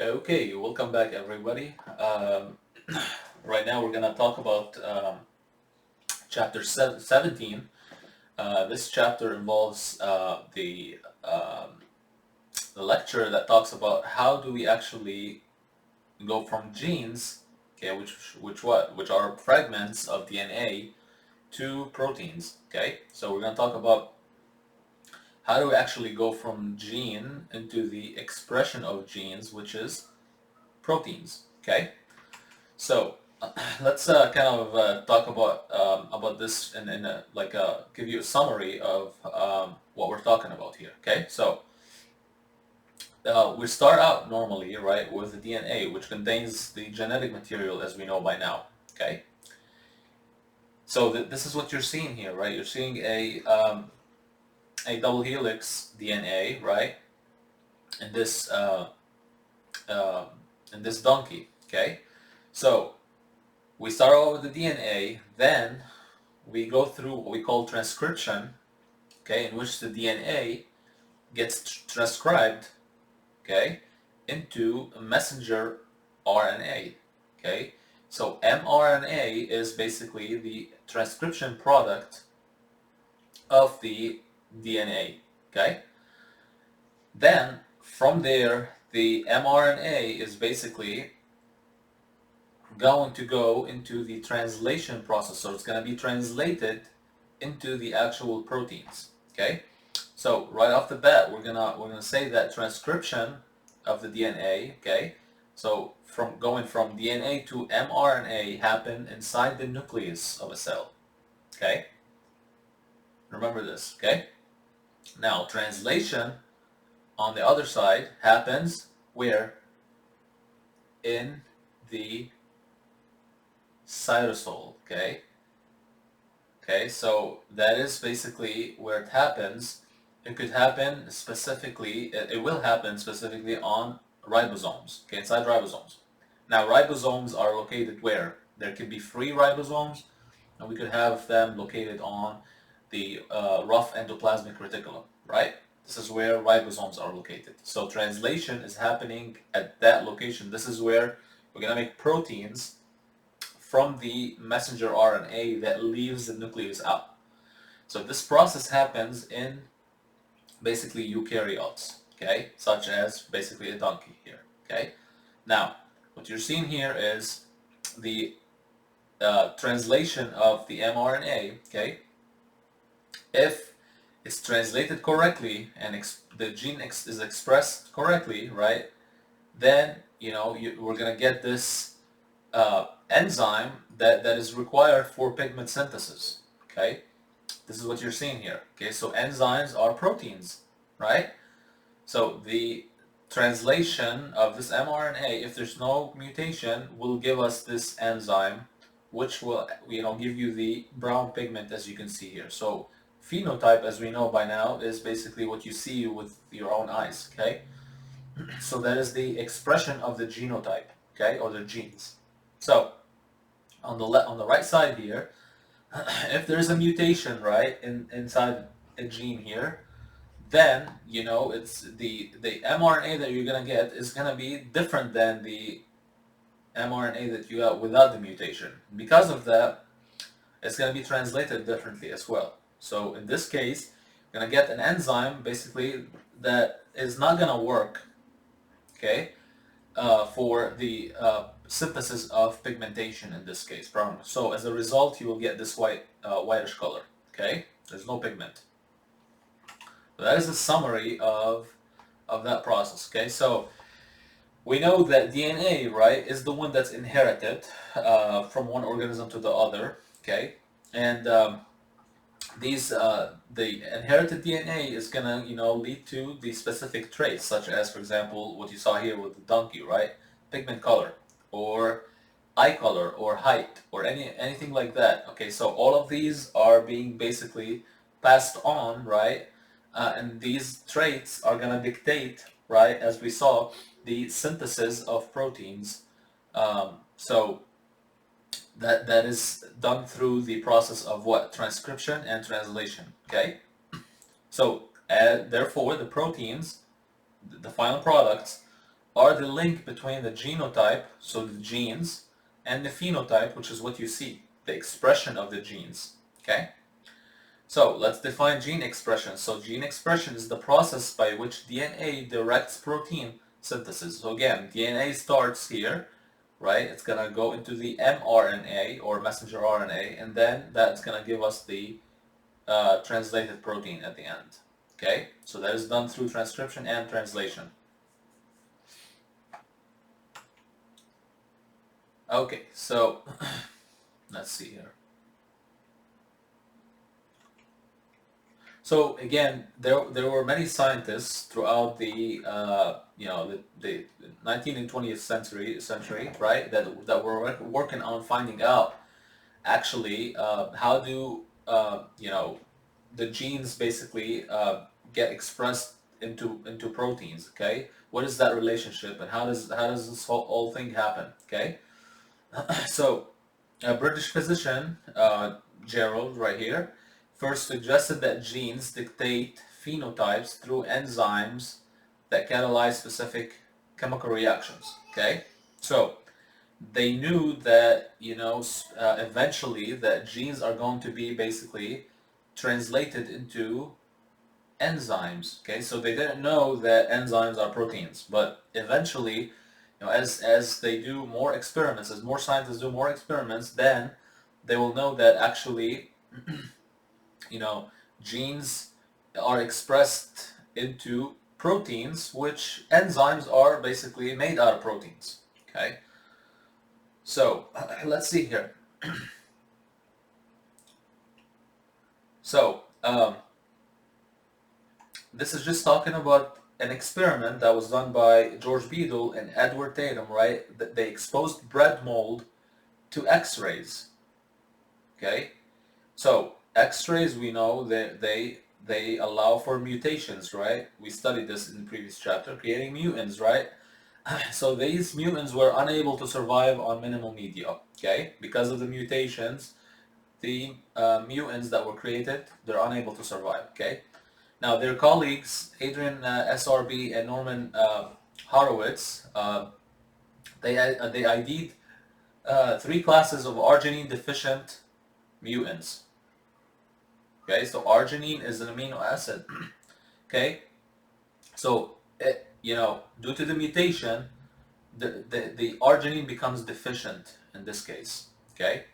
Okay, welcome back everybody. Right now we're gonna talk about chapter 17. This chapter involves the lecture that talks about how do we actually go from genes, okay, which are fragments of DNA to proteins. Okay, so we're gonna talk about how do we actually go from gene into the expression of genes, which is proteins. Okay. So let's kind of talk about this and give you a summary of what we're talking about here. Okay, so we start out normally, right, with the DNA, which contains the genetic material as we know by now. Okay, so this is what you're seeing here, right? You're seeing a double helix DNA, right, in this uh, uh, in this donkey. Okay, so we start out with the DNA, then we go through what we call transcription, okay, in which the DNA gets transcribed, okay, into a messenger RNA, okay. So mRNA is basically the transcription product of the DNA, okay. Then from there, the mRNA is basically going to go into the translation process. So it's going to be translated into the actual proteins. Okay. So right off the bat, we're gonna say that transcription of the DNA. Okay. So from going from DNA to mRNA happen inside the nucleus of a cell. Okay. Remember this. Okay. Now translation on the other side happens where? In the cytosol. Okay. Okay, so that is basically where it happens. It could happen specifically, it will happen specifically on ribosomes, okay, inside ribosomes. Now, ribosomes are located where? There could be free ribosomes, and we could have them located on the rough endoplasmic reticulum, right? This is where ribosomes are located. So translation is happening at that location. This is where we're going to make proteins from the messenger RNA that leaves the nucleus out. So this process happens in basically eukaryotes, okay, such as basically a donkey here, okay. Now, what you're seeing here is the translation of the mRNA, okay. If it's translated correctly and the gene is expressed correctly, right, then we're gonna get this enzyme that is required for pigment synthesis. Okay, this is what you're seeing here. Okay, so enzymes are proteins, right? So the translation of this mRNA, if there's no mutation, will give us this enzyme, which will give you the brown pigment as you can see here. So phenotype, as we know by now, is basically what you see with your own eyes. Okay, so that is the expression of the genotype. Okay, or the genes. So on the right side here, if there's a mutation, right, inside a gene here, then it's the mRNA that you're gonna get is gonna be different than the mRNA that you got without the mutation. Because of that, it's gonna be translated differently as well. So in this case, you're gonna get an enzyme basically that is not gonna work, okay, for the synthesis of pigmentation in this case, brown. So as a result, you will get this whitish color. Okay, there's no pigment. So that is a summary of that process. Okay, so we know that DNA, right, is the one that's inherited from one organism to the other. Okay, and the inherited DNA is gonna lead to the specific traits, such as, for example, what you saw here with the donkey, right? Pigment color, or eye color, or height, or anything like that. Okay, so all of these are being basically passed on, right? And these traits are gonna dictate, right, as we saw, the synthesis of proteins. So that is done through the process of what? Transcription and translation. Okay, so therefore the proteins, the final products, are the link between the genotype, so the genes, and the phenotype, which is what you see, the expression of the genes. Okay? So let's define gene expression. So gene expression is the process by which DNA directs protein synthesis. So again, DNA starts here, right? It's gonna go into the mRNA or messenger RNA, and then that's gonna give us the translated protein at the end. Okay, so that is done through transcription and translation. Okay, so let's see here. So again, there were many scientists throughout the the 19th and 20th century, right? That were working on finding out actually how do the genes basically get expressed into proteins. Okay, what is that relationship, and how does this whole thing happen? Okay, so a British physician, Gerald, right here, first suggested that genes dictate phenotypes through enzymes that catalyze specific chemical reactions. Okay, so they knew that eventually that genes are going to be basically translated into enzymes. Okay, so they didn't know that enzymes are proteins, but eventually, as they do more experiments, as more scientists do more experiments, then they will know that actually, you know, genes are expressed into proteins, which enzymes are basically made out of proteins. Okay, so let's see here. So this is just talking about an experiment that was done by George Beadle and Edward Tatum, right? They exposed bread mold to X-rays. Okay, so X-rays, we know that they allow for mutations, right? We studied this in the previous chapter, creating mutants, right? So these mutants were unable to survive on minimal media. Okay, because of the mutations, the mutants that were created, they're unable to survive. Okay. Now, their colleagues, Adrian SRB and Norman Horowitz, they ID'd three classes of arginine deficient mutants. Okay, so arginine is an amino acid. Okay, so due to the mutation, the arginine becomes deficient in this case. Okay,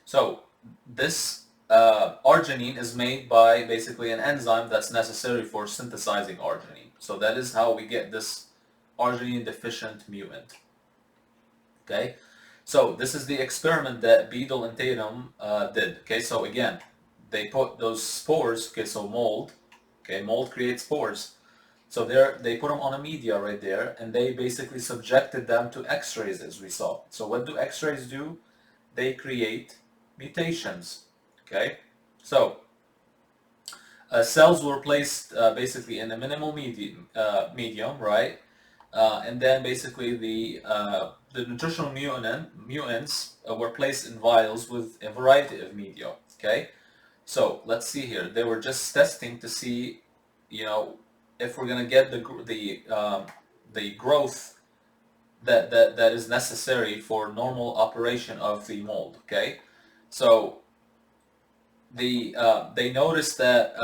so this arginine is made by basically an enzyme that's necessary for synthesizing arginine. So that is how we get this arginine deficient mutant. Okay, so this is the experiment that Beadle and Tatum did. Okay, so again, they put those spores. Okay, so mold. Okay, mold creates spores. So they put them on a media right there, and they basically subjected them to X-rays, as we saw. So what do X-rays do? They create mutations. Okay, so cells were placed basically in a minimal medium, right? And then basically the nutritional mutants were placed in vials with a variety of media. Okay, so let's see here. They were just testing to see, if we're gonna get the growth that is necessary for normal operation of the mold. Okay, so they noticed that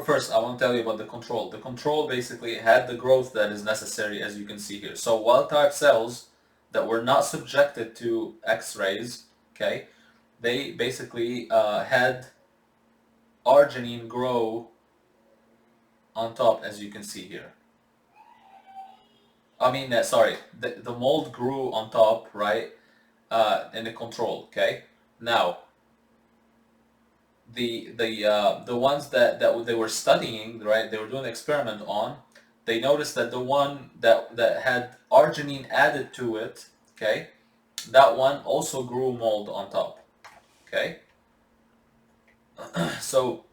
first I want to tell you about the control. The control basically had the growth that is necessary, as you can see here. So wild type cells that were not subjected to X-rays, okay, they basically had arginine grow on top, as you can see here. I mean, sorry, the mold grew on top, right, in the control. Okay, now the ones that they were studying, right, they were doing an experiment on, they noticed that the one that had arginine added to it, okay, that one also grew mold on top. Okay, so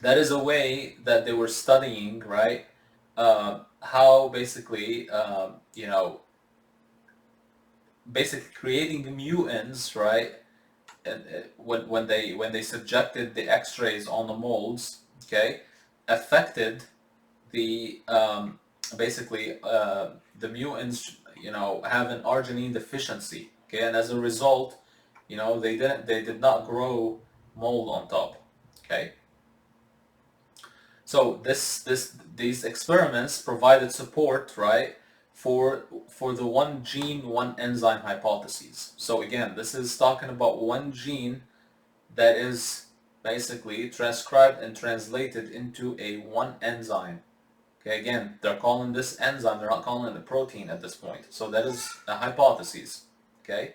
that is a way that they were studying, right, how basically basically creating the mutants, right, and when they subjected the X-rays on the molds, okay, affected the basically the mutants, have an arginine deficiency. Okay, and as a result, they did not grow mold on top. Okay, so these experiments provided support, right, for the one gene, one enzyme hypotheses. So again, this is talking about one gene that is basically transcribed and translated into a one enzyme. Okay, again, they're calling this enzyme, they're not calling it a protein at this point. So that is a hypothesis. Okay?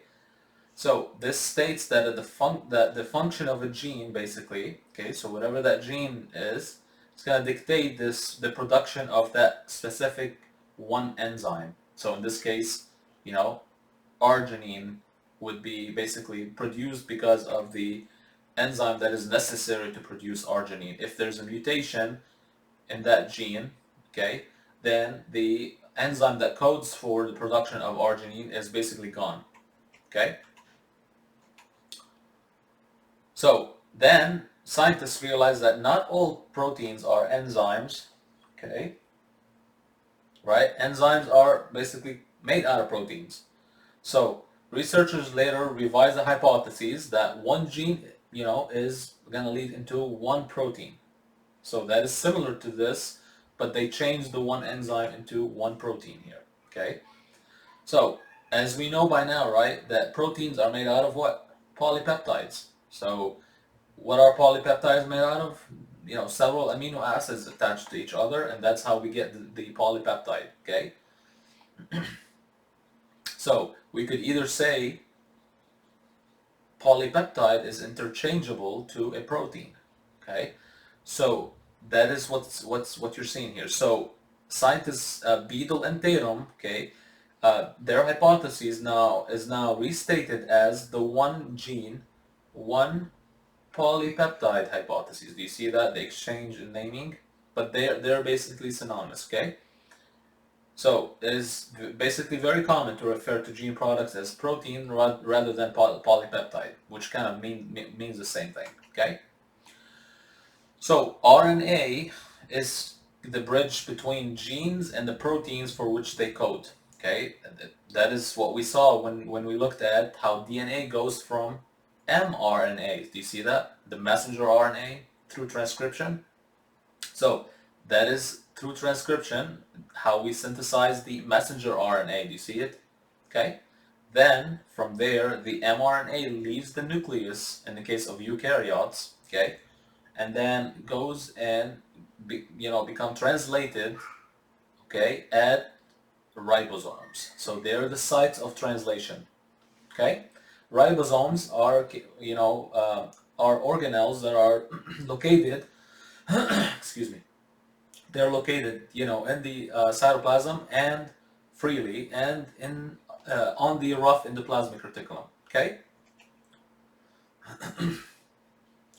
So this states that the function of a gene basically, okay, so whatever that gene is, it's gonna dictate the production of that specific one enzyme. So in this case, you know, arginine would be basically produced because of the enzyme that is necessary to produce arginine. If there's a mutation in that gene, okay, then the enzyme that codes for the production of arginine is basically gone. Okay? So then scientists realize that not all proteins are enzymes. Okay? Right? Enzymes are basically made out of proteins. So researchers later revised the hypothesis that one gene, is going to lead into one protein. So that is similar to this, but they changed the one enzyme into one protein here. Okay? So, as we know by now, right, that proteins are made out of what? Polypeptides. So, what are polypeptides made out of? Several amino acids attached to each other, and that's how we get the polypeptide. Okay? So, we could either say polypeptide is interchangeable to a protein. Okay? So that is what you're seeing here. So scientists Beadle and Tatum, okay, their hypothesis now is now restated as the one gene, one polypeptide hypothesis. Do you see that? The exchange in naming, but they're basically synonymous. Okay. So it is basically very common to refer to gene products as protein rather than polypeptide, which kind of means the same thing. Okay. So RNA is the bridge between genes and the proteins for which they code. Okay, that is what we saw when we looked at how DNA goes from mRNA. Do you see that? The messenger RNA through transcription. So that is through transcription how we synthesize the messenger RNA. Do you see it? Okay. Then from there the mRNA leaves the nucleus in the case of eukaryotes. Okay, and then goes and become translated, okay, at ribosomes. So they're the sites of translation. Okay, ribosomes are are organelles that are located excuse me, they're located in the cytoplasm and freely and in on the rough endoplasmic reticulum. Okay.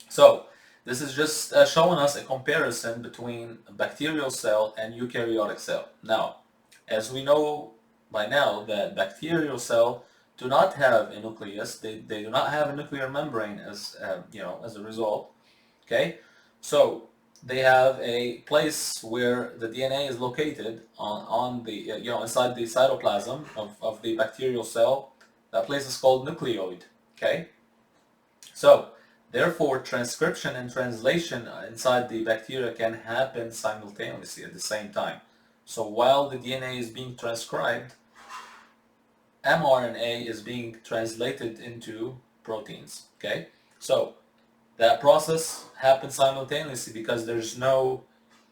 So this is just showing us a comparison between a bacterial cell and eukaryotic cell. Now, as we know by now that bacterial cell do not have a nucleus, they do not have a nuclear membrane as a result. Okay, so they have a place where the DNA is located on the inside the cytoplasm of the bacterial cell. That place is called nucleoid. Okay. So, therefore, transcription and translation inside the bacteria can happen simultaneously at the same time. So while the DNA is being transcribed, mRNA is being translated into proteins. Okay? So that process happens simultaneously because there's no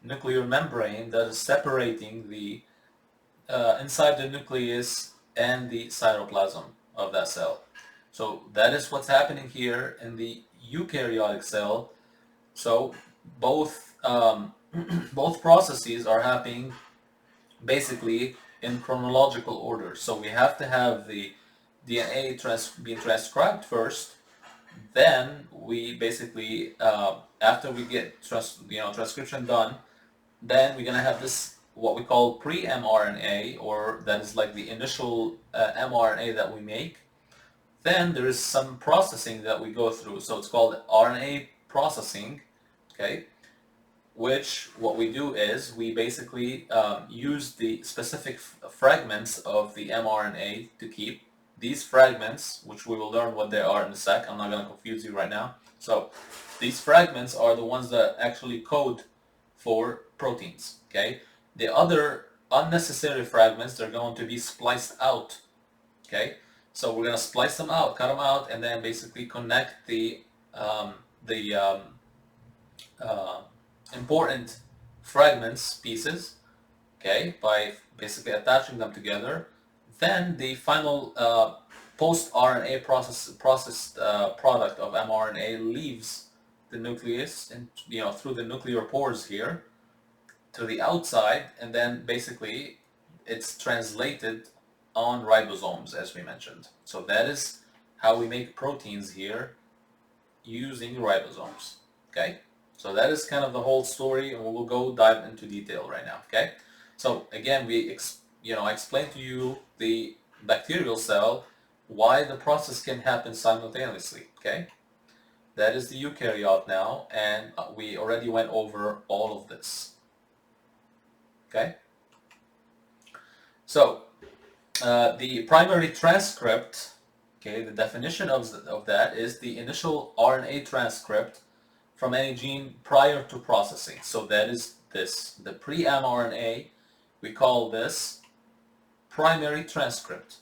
nuclear membrane that is separating the inside the nucleus and the cytoplasm of that cell. So that is what's happening here in the eukaryotic cell. So both both processes are happening basically in chronological order. So we have to have the DNA being transcribed first. Then we basically after we get transcription done, then we're gonna have this what we call pre-mRNA, or that is like the initial mRNA that we make. Then there is some processing that we go through. So it's called RNA processing. Okay. which what we do is we basically use the specific fragments of the mRNA to keep. These fragments, which we will learn what they are in a sec, I'm not going to confuse you right now. So these fragments are the ones that actually code for proteins, okay? The other unnecessary fragments, they're going to be spliced out, okay? So we're going to splice them out, cut them out, and then basically connect um, the uh, important fragments, pieces, okay, by basically attaching them together. Then the final post-RNA processed product of mRNA leaves the nucleus and through the nuclear pores here to the outside, and then basically it's translated on ribosomes, as we mentioned. So that is how we make proteins here using ribosomes. Okay, so that is kind of the whole story, and we will go dive into detail right now. Okay, so again, I explained to you the bacterial cell, why the process can happen simultaneously. Okay, that is the eukaryote now, and we already went over all of this. Okay, so the primary transcript, okay, the definition of that is the initial RNA transcript from any gene prior to processing. So that is this, the pre-mRNA, we call this primary transcript,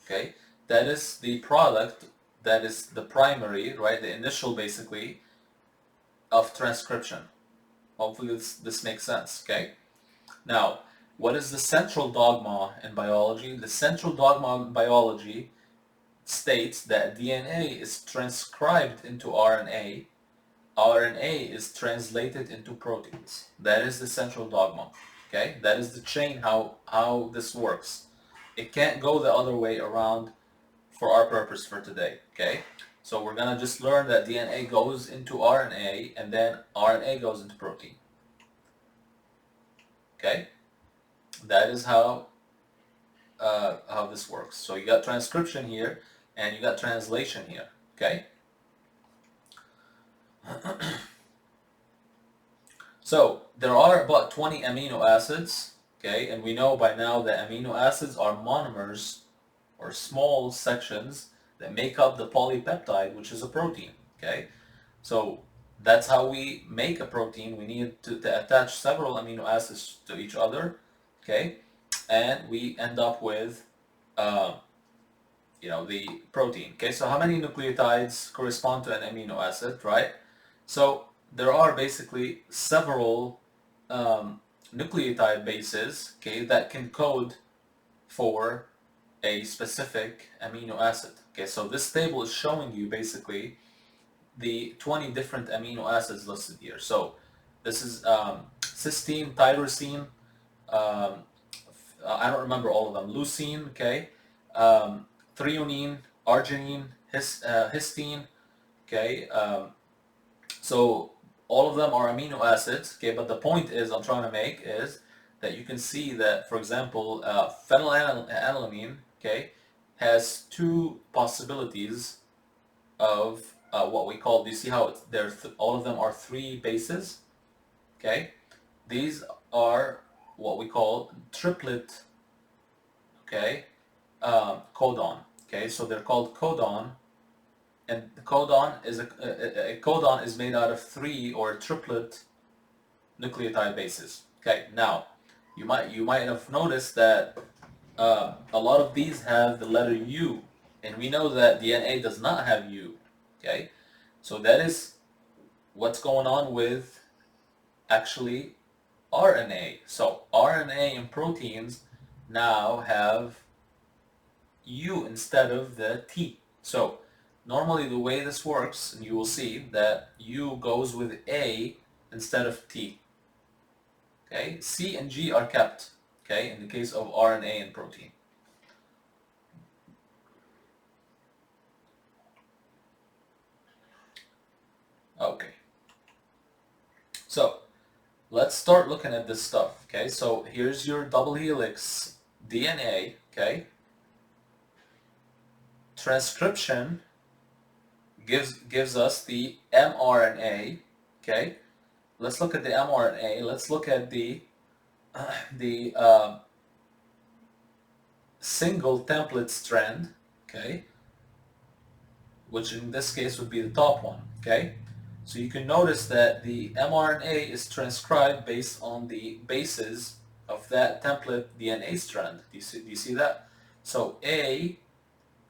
okay? That is the product, that is the primary, right, the initial basically of transcription. Hopefully this makes sense, okay? Now, what is the central dogma in biology? The central dogma in biology states that DNA is transcribed into RNA. RNA is translated into proteins. That is the central dogma. Okay, that is the chain how this works. It can't go the other way around for our purpose for today. Okay, so we're gonna just learn that DNA goes into RNA and then RNA goes into protein. Okay, that is how this works. So you got transcription here and you got translation here. Okay. So there are about 20 amino acids, okay, and we know by now that amino acids are monomers or small sections that make up the polypeptide, which is a protein, okay. So that's how we make a protein. We need to attach several amino acids to each other, okay, and we end up with the protein. Okay, so how many nucleotides correspond to an amino acid, right? So there are basically several nucleotide bases, okay, that can code for a specific amino acid. Okay, so this table is showing you basically the 20 different amino acids listed here. So this is cysteine, tyrosine, I don't remember all of them, leucine, okay, threonine, arginine, histine, okay, so all of them are amino acids, okay, but the point is I'm trying to make is that you can see that, for example, phenylalanine, okay, has two possibilities of what we call, do you see how all of them are three bases, okay? These are what we call triplet, okay, codon, okay, so they're called codon, and the codon is a codon is made out of three or triplet nucleotide bases. Okay, now you might have noticed that a lot of these have the letter U, and we know that DNA does not have U. Okay, so that is what's going on with actually RNA. So RNA and proteins now have U instead of the T. So normally the way this works, and you will see that U goes with A instead of T. Okay, C and G are kept, okay, in the case of RNA and protein. Okay, so let's start looking at this stuff, okay? So here's your double helix DNA, okay? Transcription gives us the mRNA, okay? let's look at the mRNA. Let's look at the the single template strand, okay, which in this case would be the top one, okay? So you can notice that the mRNA is transcribed based on the bases of that template DNA strand. Do you see that? So A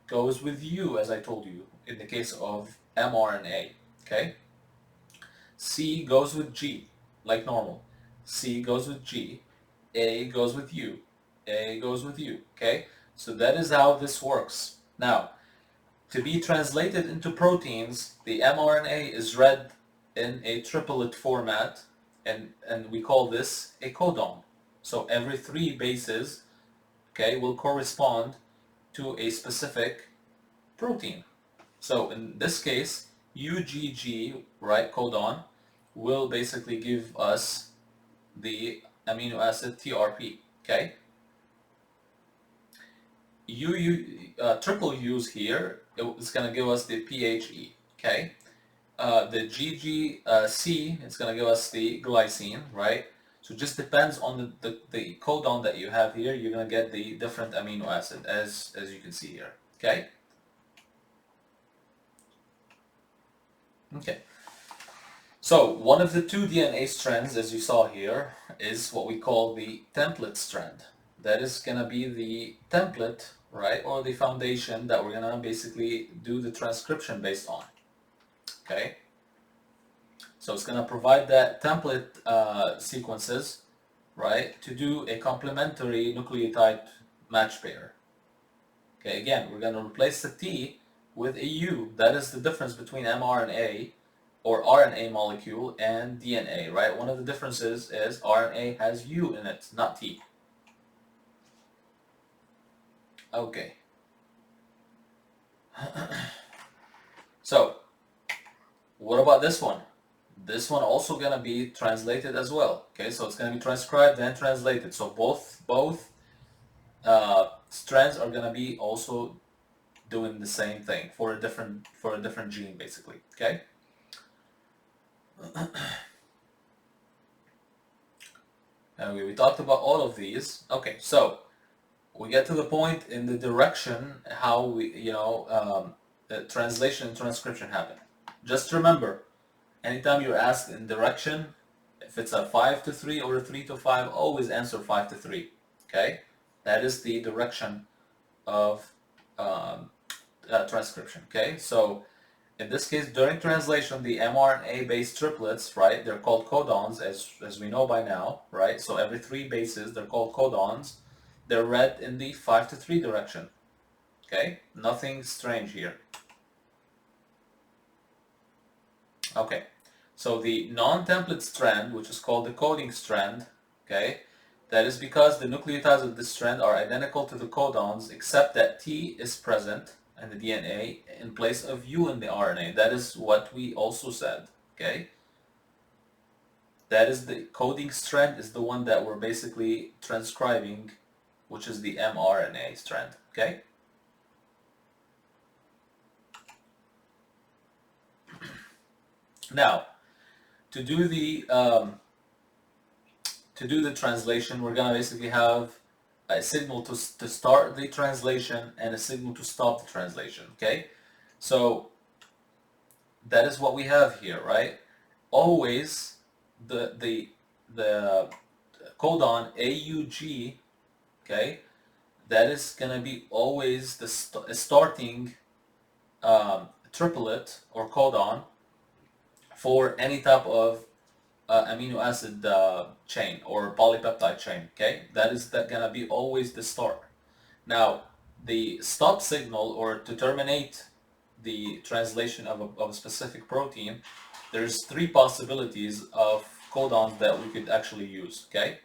goes with U, as I told you, in the case of mRNA, okay? C goes with G, like normal. C goes with G. A goes with U. A goes with U, okay? So that is how this works. Now, to be translated into proteins, the mRNA is read in a triplet format, and we call this a codon. So every three bases, okay, will correspond to a specific protein. So in this case, UGG, right, codon, will basically give us the amino acid TRP, okay? Triple U's here, it's going to give us the PHE, okay? The GGC, it's going to give us the glycine, right? So it just depends on the codon that you have here, you're going to get the different amino acid as you can see here, okay? Okay. So one of the two DNA strands, as you saw here, is what we call the template strand. That is going to be the template, right, or the foundation that we're going to basically do the transcription based on. Okay? So it's going to provide that template sequences, right, to do a complementary nucleotide match pair. Okay, again, we're going to replace the T with a U. That is the difference between mRNA or RNA molecule and DNA, right? One of the differences is RNA has U in it, not T. Okay. So, what about this one? This one also gonna be translated as well. Okay, so it's gonna be transcribed and translated. So both strands are gonna be also doing the same thing for a different gene, basically. Okay. Okay, we talked about all of these. Okay, so we get to the point in the direction how the translation and transcription happen. Just remember, anytime you're asked in direction, if it's a 5 to 3 or a 3 to 5, always answer 5 to 3. Okay, that is the direction of transcription. Okay, so in this case, during translation, the mRNA-based triplets, right, they're called codons, as we know by now, right? So every three bases, they're called codons. They're read in the 5 to 3 direction. Okay, nothing strange here. Okay, so the non-template strand, which is called the coding strand, okay, that is because the nucleotides of this strand are identical to the codons, except that T is present in the DNA in place of U in the RNA. That is what we also said, okay? That is the coding strand is the one that we're basically transcribing, which is the mRNA strand, okay? Now, to do the translation, we're gonna basically have a signal to start the translation and a signal to stop the translation, okay? So that is what we have here, right? Always the codon AUG, okay, that is gonna be always the starting triplet or codon for any type of amino acid chain or polypeptide chain, okay? That is gonna be always the start. Now, the stop signal, or to terminate the translation of a specific protein, there's three possibilities of codons that we could actually use, okay?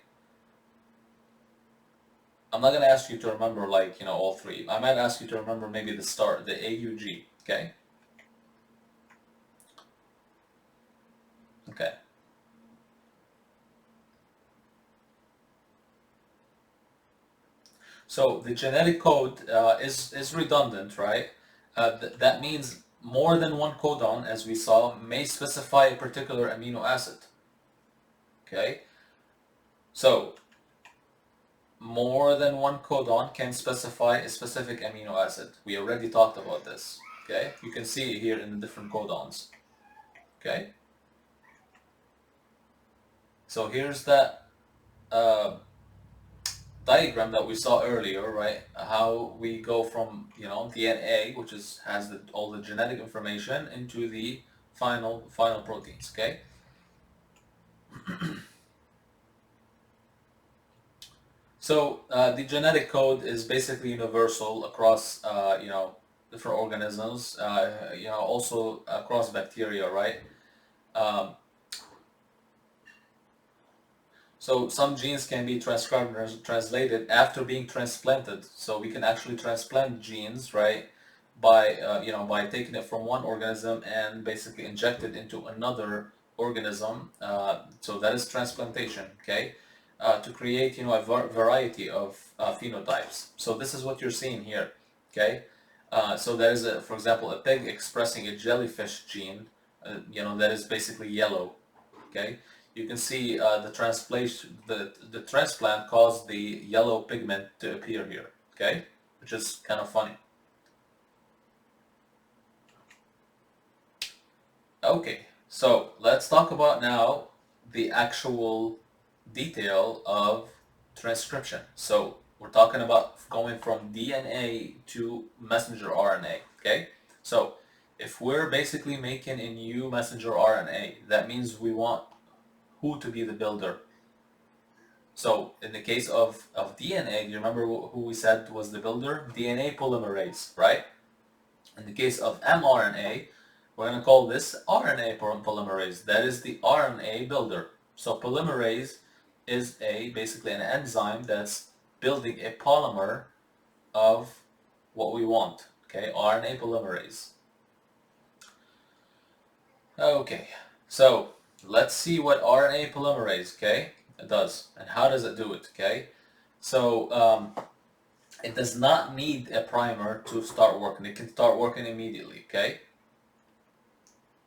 I'm not gonna ask you to remember all three. I might ask you to remember maybe the start, the AUG, okay? Okay. So the genetic code is redundant, right? That means more than one codon, as we saw, may specify a particular amino acid. Okay, so more than one codon can specify a specific amino acid. We already talked about this. Okay, you can see it here in the different codons. Okay, so here's that diagram that we saw earlier, right? How we go from, DNA, which has all the genetic information, into the final proteins. Okay. So the genetic code is basically universal across, different organisms, also across bacteria, right? Um, so some genes can be transcribed and translated after being transplanted. So we can actually transplant genes, right? By taking it from one organism and basically inject it into another organism. So that is transplantation, okay? To create, a variety of phenotypes. So this is what you're seeing here, okay? So there is, for example, a pig expressing a jellyfish gene, that is basically yellow, okay? You can see the translation, the transplant caused the yellow pigment to appear here, okay? Which is kind of funny. Okay, so let's talk about now the actual detail of transcription. So we're talking about going from DNA to messenger RNA, okay? So if we're basically making a new messenger RNA, that means we want who to be the builder. So in the case of DNA, do you remember who we said was the builder? DNA polymerase, right? In the case of mRNA, we're going to call this RNA polymerase. That is the RNA builder. So polymerase is basically an enzyme that's building a polymer of what we want. Okay, RNA polymerase. Okay, so let's see what RNA polymerase, okay, it does and how does it do it, okay? So it does not need a primer to start working. It can start working immediately, okay?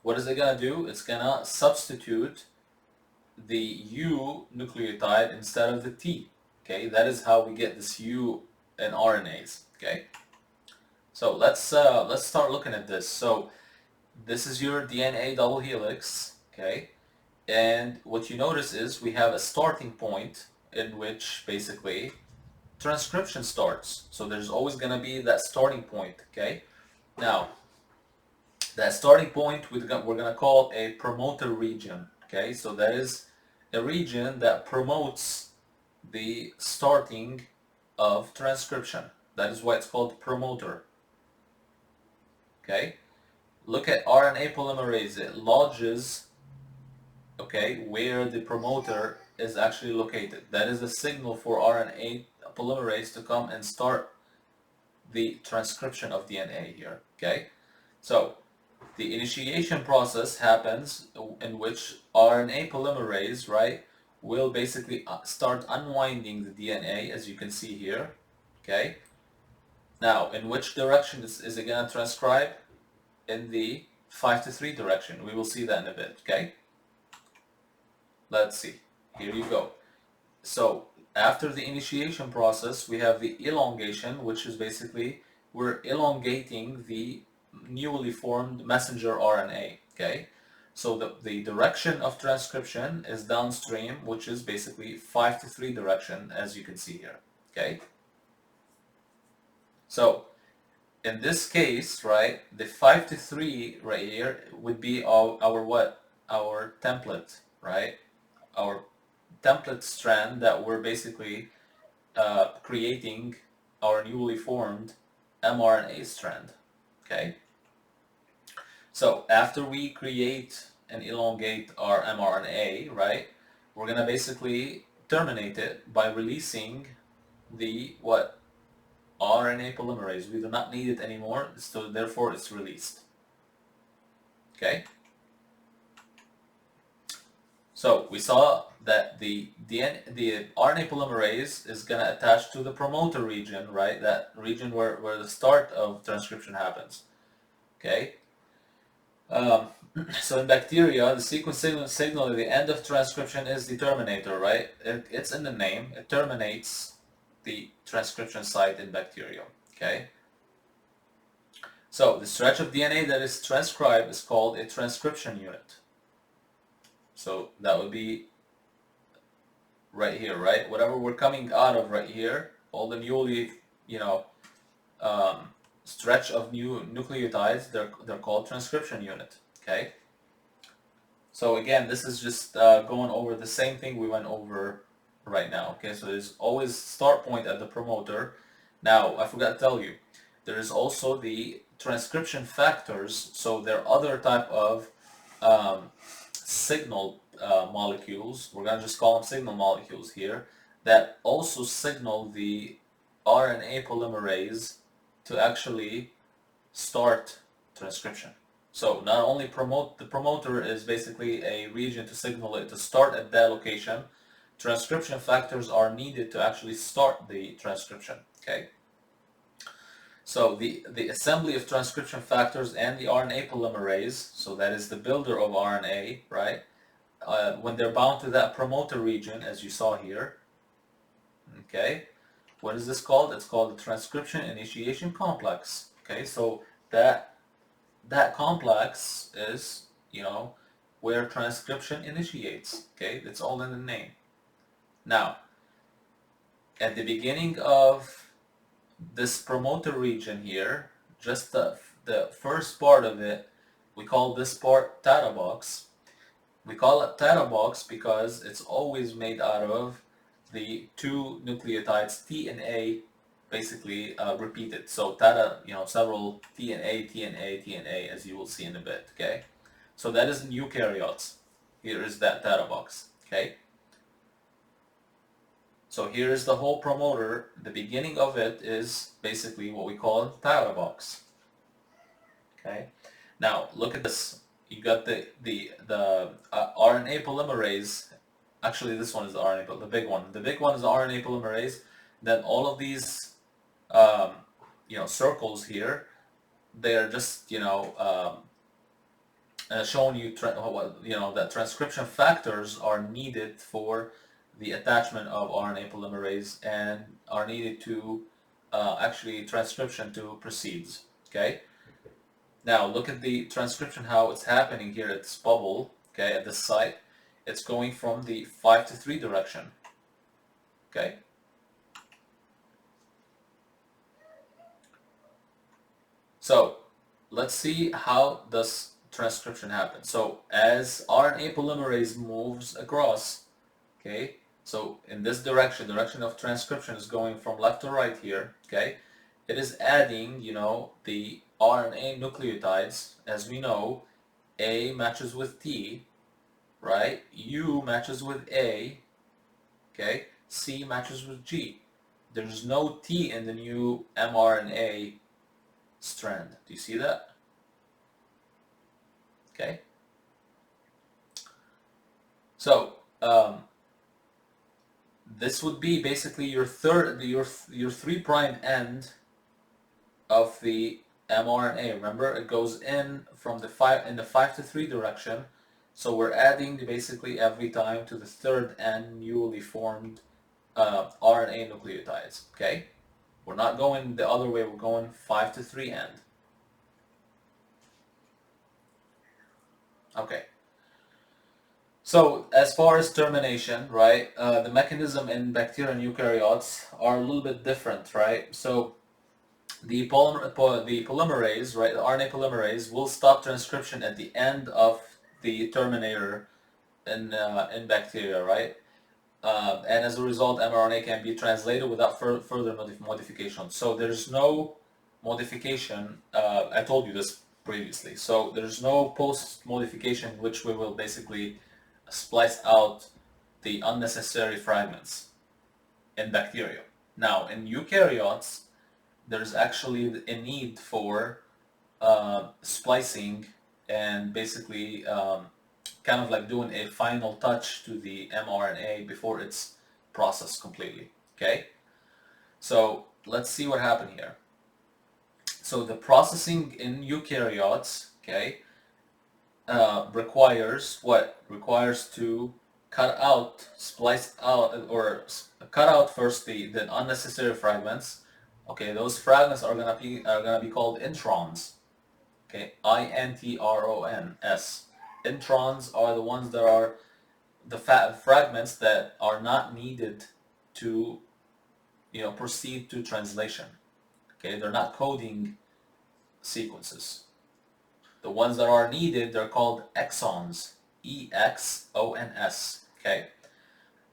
What is it gonna do? It's gonna substitute the U nucleotide instead of the T, okay? That is how we get this U in RNAs, okay? So let's start looking at this. So this is your DNA double helix, okay? And what you notice is we have a starting point in which basically transcription starts. So there's always going to be that starting point, okay? Now, that starting point we're going to call a promoter region, okay? So that is a region that promotes the starting of transcription. That is why it's called promoter, okay? Look at RNA polymerase. It lodges, okay, where the promoter is actually located. That is a signal for RNA polymerase to come and start the transcription of DNA here, okay? So the initiation process happens in which RNA polymerase, right, will basically start unwinding the DNA, as you can see here, okay? Now, in which direction is it going to transcribe? In the 5 to 3 direction. We will see that in a bit, okay? Let's see. Here you go. So after the initiation process, we have the elongation, which is basically we're elongating the newly formed messenger RNA, okay? So the direction of transcription is downstream, which is basically 5 to 3 direction, as you can see here, okay? So in this case, right, the 5 to 3 right here would be our what? Our template, right? Our template strand that we're basically creating our newly formed mRNA strand, okay? So after we create and elongate our mRNA, right, we're gonna basically terminate it by releasing the what? RNA polymerase. We do not need it anymore, so therefore it's released, okay? So we saw that the RNA polymerase is going to attach to the promoter region, right? That region where the start of transcription happens. Okay. Um, so in bacteria, the sequence signal at the end of transcription is the terminator, right? It's in the name. It terminates the transcription site in bacteria, okay? So the stretch of DNA that is transcribed is called a transcription unit. So that would be right here, right? Whatever we're coming out of right here, all the newly, you know, um, stretch of new nucleotides, they're called transcription unit, okay? So again, this is just going over the same thing we went over right now, okay? So there's always start point at the promoter. Now, I forgot to tell you, there is also the transcription factors, so there are other type of um, signal molecules, we're going to just call them signal molecules here, that also signal the RNA polymerase to actually start transcription. So not only the promoter is basically a region to signal it to start at that location, transcription factors are needed to actually start the transcription, okay? So the assembly of transcription factors and the RNA polymerase, so that is the builder of RNA, right? When they're bound to that promoter region, as you saw here, okay? What is this called? It's called the transcription initiation complex, okay? So that complex is, where transcription initiates, okay? It's all in the name. Now, at the beginning of this promoter region here, just the first part of it, we call this part data box. We call it data box because it's always made out of the two nucleotides T and A, basically repeated. So data, several T and A, T and A, T and A, as you will see in a bit, okay? So that is in eukaryotes. Here is that data box, okay? So here is the whole promoter. The beginning of it is basically what we call data box, okay? Now look at this. You got the RNA polymerase. Actually, this one is the RNA, but the big one. The big one is the RNA polymerase. Then all of these, circles here, they are just, showing you, that transcription factors are needed for the attachment of RNA polymerase and are needed to actually transcription to proceeds. Okay. Now look at the transcription, how it's happening here at this bubble. Okay, at this site, it's going from the 5 to 3 direction. Okay. So let's see how this transcription happens. So as RNA polymerase moves across, okay, so in this direction of transcription is going from left to right here, okay, it is adding, the RNA nucleotides. As we know, A matches with T, right? U matches with A, okay? C matches with G. There's no T in the new mRNA strand. Do you see that? Okay. So this would be basically your 3' end of the mRNA. Remember, it goes in from the 5 to 3 direction. So we're adding basically every time to the third end newly formed RNA nucleotides. Okay, we're not going the other way. We're going 5 to 3 end. Okay. So as far as termination, right, the mechanism in bacteria and eukaryotes are a little bit different, right? So the polymerase, right, the RNA polymerase will stop transcription at the end of the terminator in bacteria, right? And as a result, mRNA can be translated without further modification. So there's no modification. I told you this previously. So there's no post-modification which we will basically splice out the unnecessary fragments in bacteria. Now, in eukaryotes, there's actually a need for splicing and basically kind of like doing a final touch to the mRNA before it's processed completely. Okay, so let's see what happened here. So the processing in eukaryotes, okay, requires what? Requires to cut out, splice out, or cut out first the unnecessary fragments. Okay, those fragments are gonna be called introns. Okay, introns. Introns are the ones that are the fragments that are not needed to proceed to translation. Okay, they're not coding sequences. The ones that are needed, they're called exons. EXONS. Okay,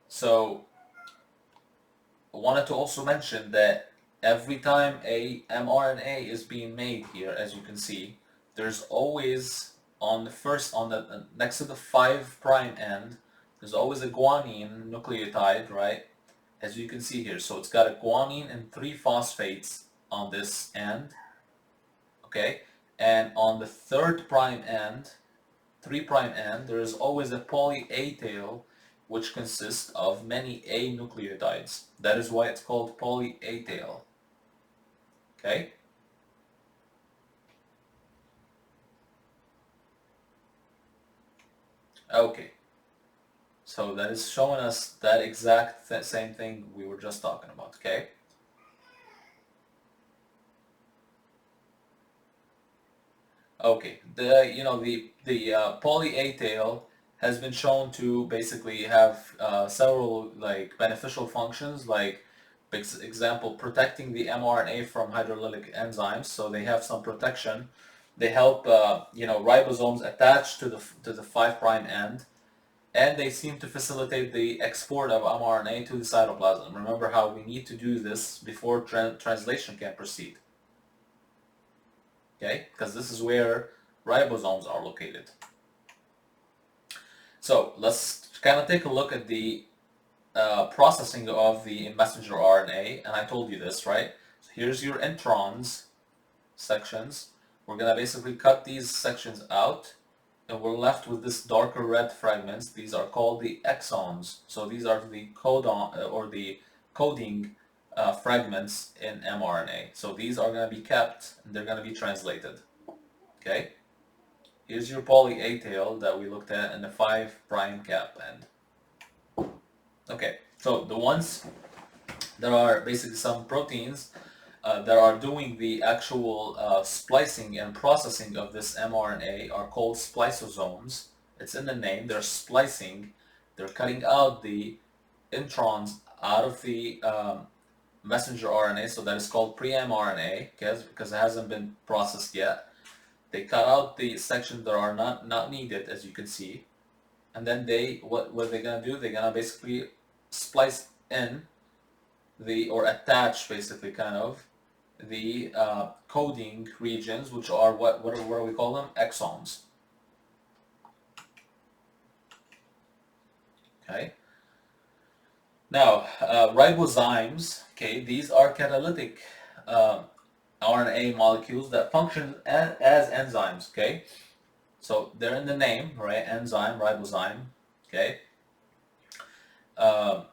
so I wanted to also mention that every time a mRNA is being made here, as you can see, there's always on the next to the 5' end, there's always a guanine nucleotide, right? As you can see here. So it's got a guanine and 3 phosphates on this end, okay? And on the 3' end, 3' end, there is always a poly A tail which consists of many A nucleotides. That is why it's called poly A tail. Okay? Okay. So that is showing us that exact same thing we were just talking about, okay? Okay, the poly A tail has been shown to basically have several like beneficial functions, like example protecting the mRNA from hydrolytic enzymes. So they have some protection. They help ribosomes attach to the 5' end, and they seem to facilitate the export of mRNA to the cytoplasm. Remember how we need to do this before translation can proceed. Okay, because this is where ribosomes are located. So let's kind of take a look at the processing of the messenger RNA, and I told you this, right? So here's your introns sections. We're gonna basically cut these sections out, and we're left with this darker red fragments. These are called the exons. So these are the codon or the coding fragments in mRNA. So these are gonna be kept, and they're gonna be translated. Okay. Here's your poly A tail that we looked at in the 5' cap end. Okay, so the ones that are basically some proteins that are doing the actual splicing and processing of this mRNA are called spliceosomes. It's in the name, they're splicing, they're cutting out the introns out of the messenger RNA, so that is called pre-mRNA, because it hasn't been processed yet. They cut out the sections that are not needed, as you can see, and then what they're gonna do? They're gonna basically splice in or attach basically kind of the coding regions, which are what do we call them? Exons. Okay. Now ribozymes. Okay, these are catalytic RNA molecules that function as enzymes. Okay. So they're in the name, right? Enzyme, ribozyme. Okay. Let's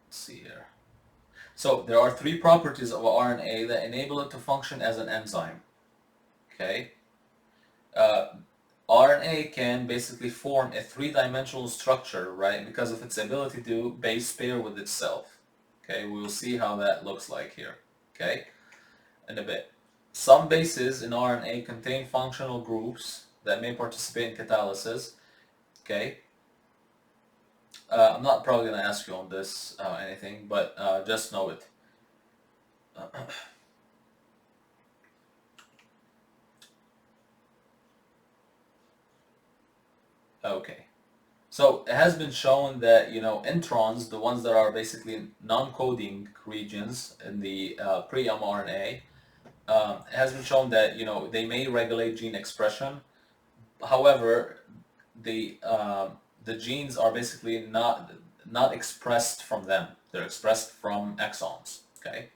see here. So there are 3 properties of RNA that enable it to function as an enzyme. Okay. RNA can basically form a 3-dimensional structure, right? Because of its ability to base pair with itself. Okay, we will see how that looks like here. Okay, in a bit. Some bases in RNA contain functional groups that may participate in catalysis. Okay. I'm not probably going to ask you on this anything, but just know it. Okay. So it has been shown that introns, the ones that are basically non-coding regions in the pre-mRNA, it has been shown that they may regulate gene expression. However, the genes are basically not expressed from them. They're expressed from exons. Okay.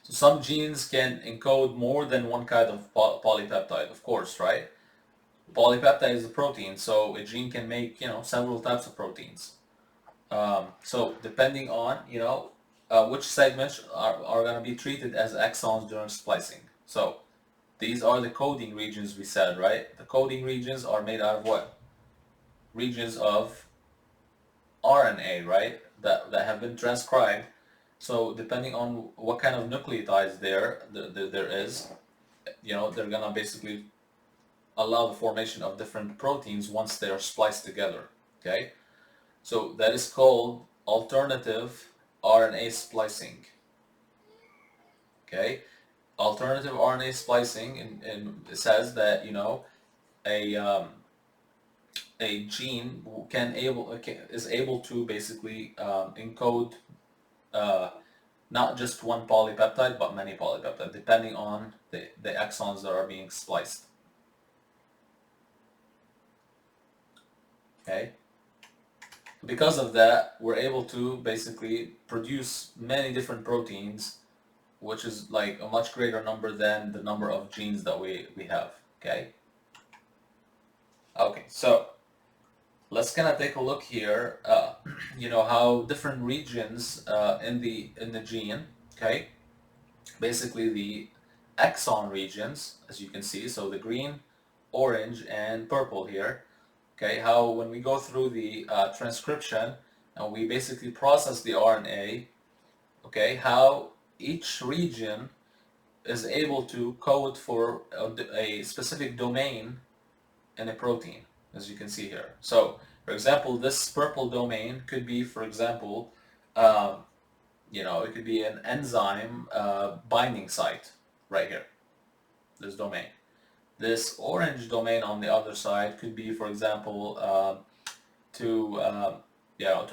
So some genes can encode more than one kind of polypeptide, of course, right? Polypeptide is a protein, so a gene can make several types of proteins. So depending on which segments are going to be treated as exons during splicing. So these are the coding regions we said, right? The coding regions are made out of what? Regions of RNA, right? That have been transcribed. So depending on what kind of nucleotides there is, they're gonna basically allow the formation of different proteins once they are spliced together. Okay, so that is called alternative RNA splicing. Okay, alternative RNA splicing, and it says that a a gene is able to basically encode not just one polypeptide but many polypeptides depending on the exons that are being spliced. Okay, because of that, we're able to basically produce many different proteins, which is like a much greater number than the number of genes that we have. Okay, so let's kind of take a look here. How different regions in the gene. Okay, basically the exon regions, as you can see. So the green, orange, and purple here. Okay, how when we go through the transcription and we basically process the RNA. Okay, how each region is able to code for a specific domain in a protein, as you can see here. So, for example, this purple domain could be, for example, it could be an enzyme binding site right here, this domain. This orange domain on the other side could be, for example, to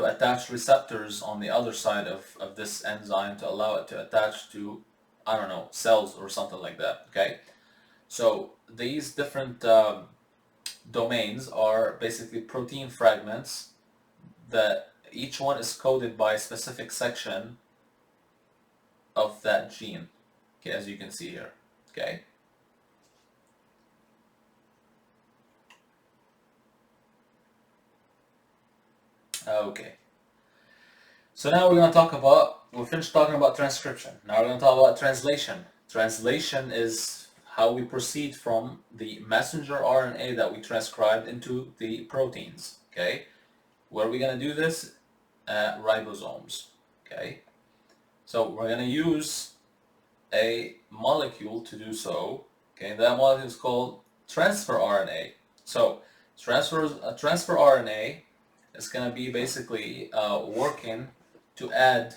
attach receptors on the other side of this enzyme to allow it to attach to, I don't know, cells or something like that. Okay, so these different domains are basically protein fragments that each one is coded by a specific section of that gene. Okay, as you can see here. Okay. Okay. So now we're going to talk about, we finished talking about transcription. Now we're going to talk about translation. Translation is how we proceed from the messenger RNA that we transcribed into the proteins. Okay. Where are we going to do this? At ribosomes. Okay. So we're going to use a molecule to do so. Okay. That molecule is called transfer RNA. So transfer RNA is going to be basically working to add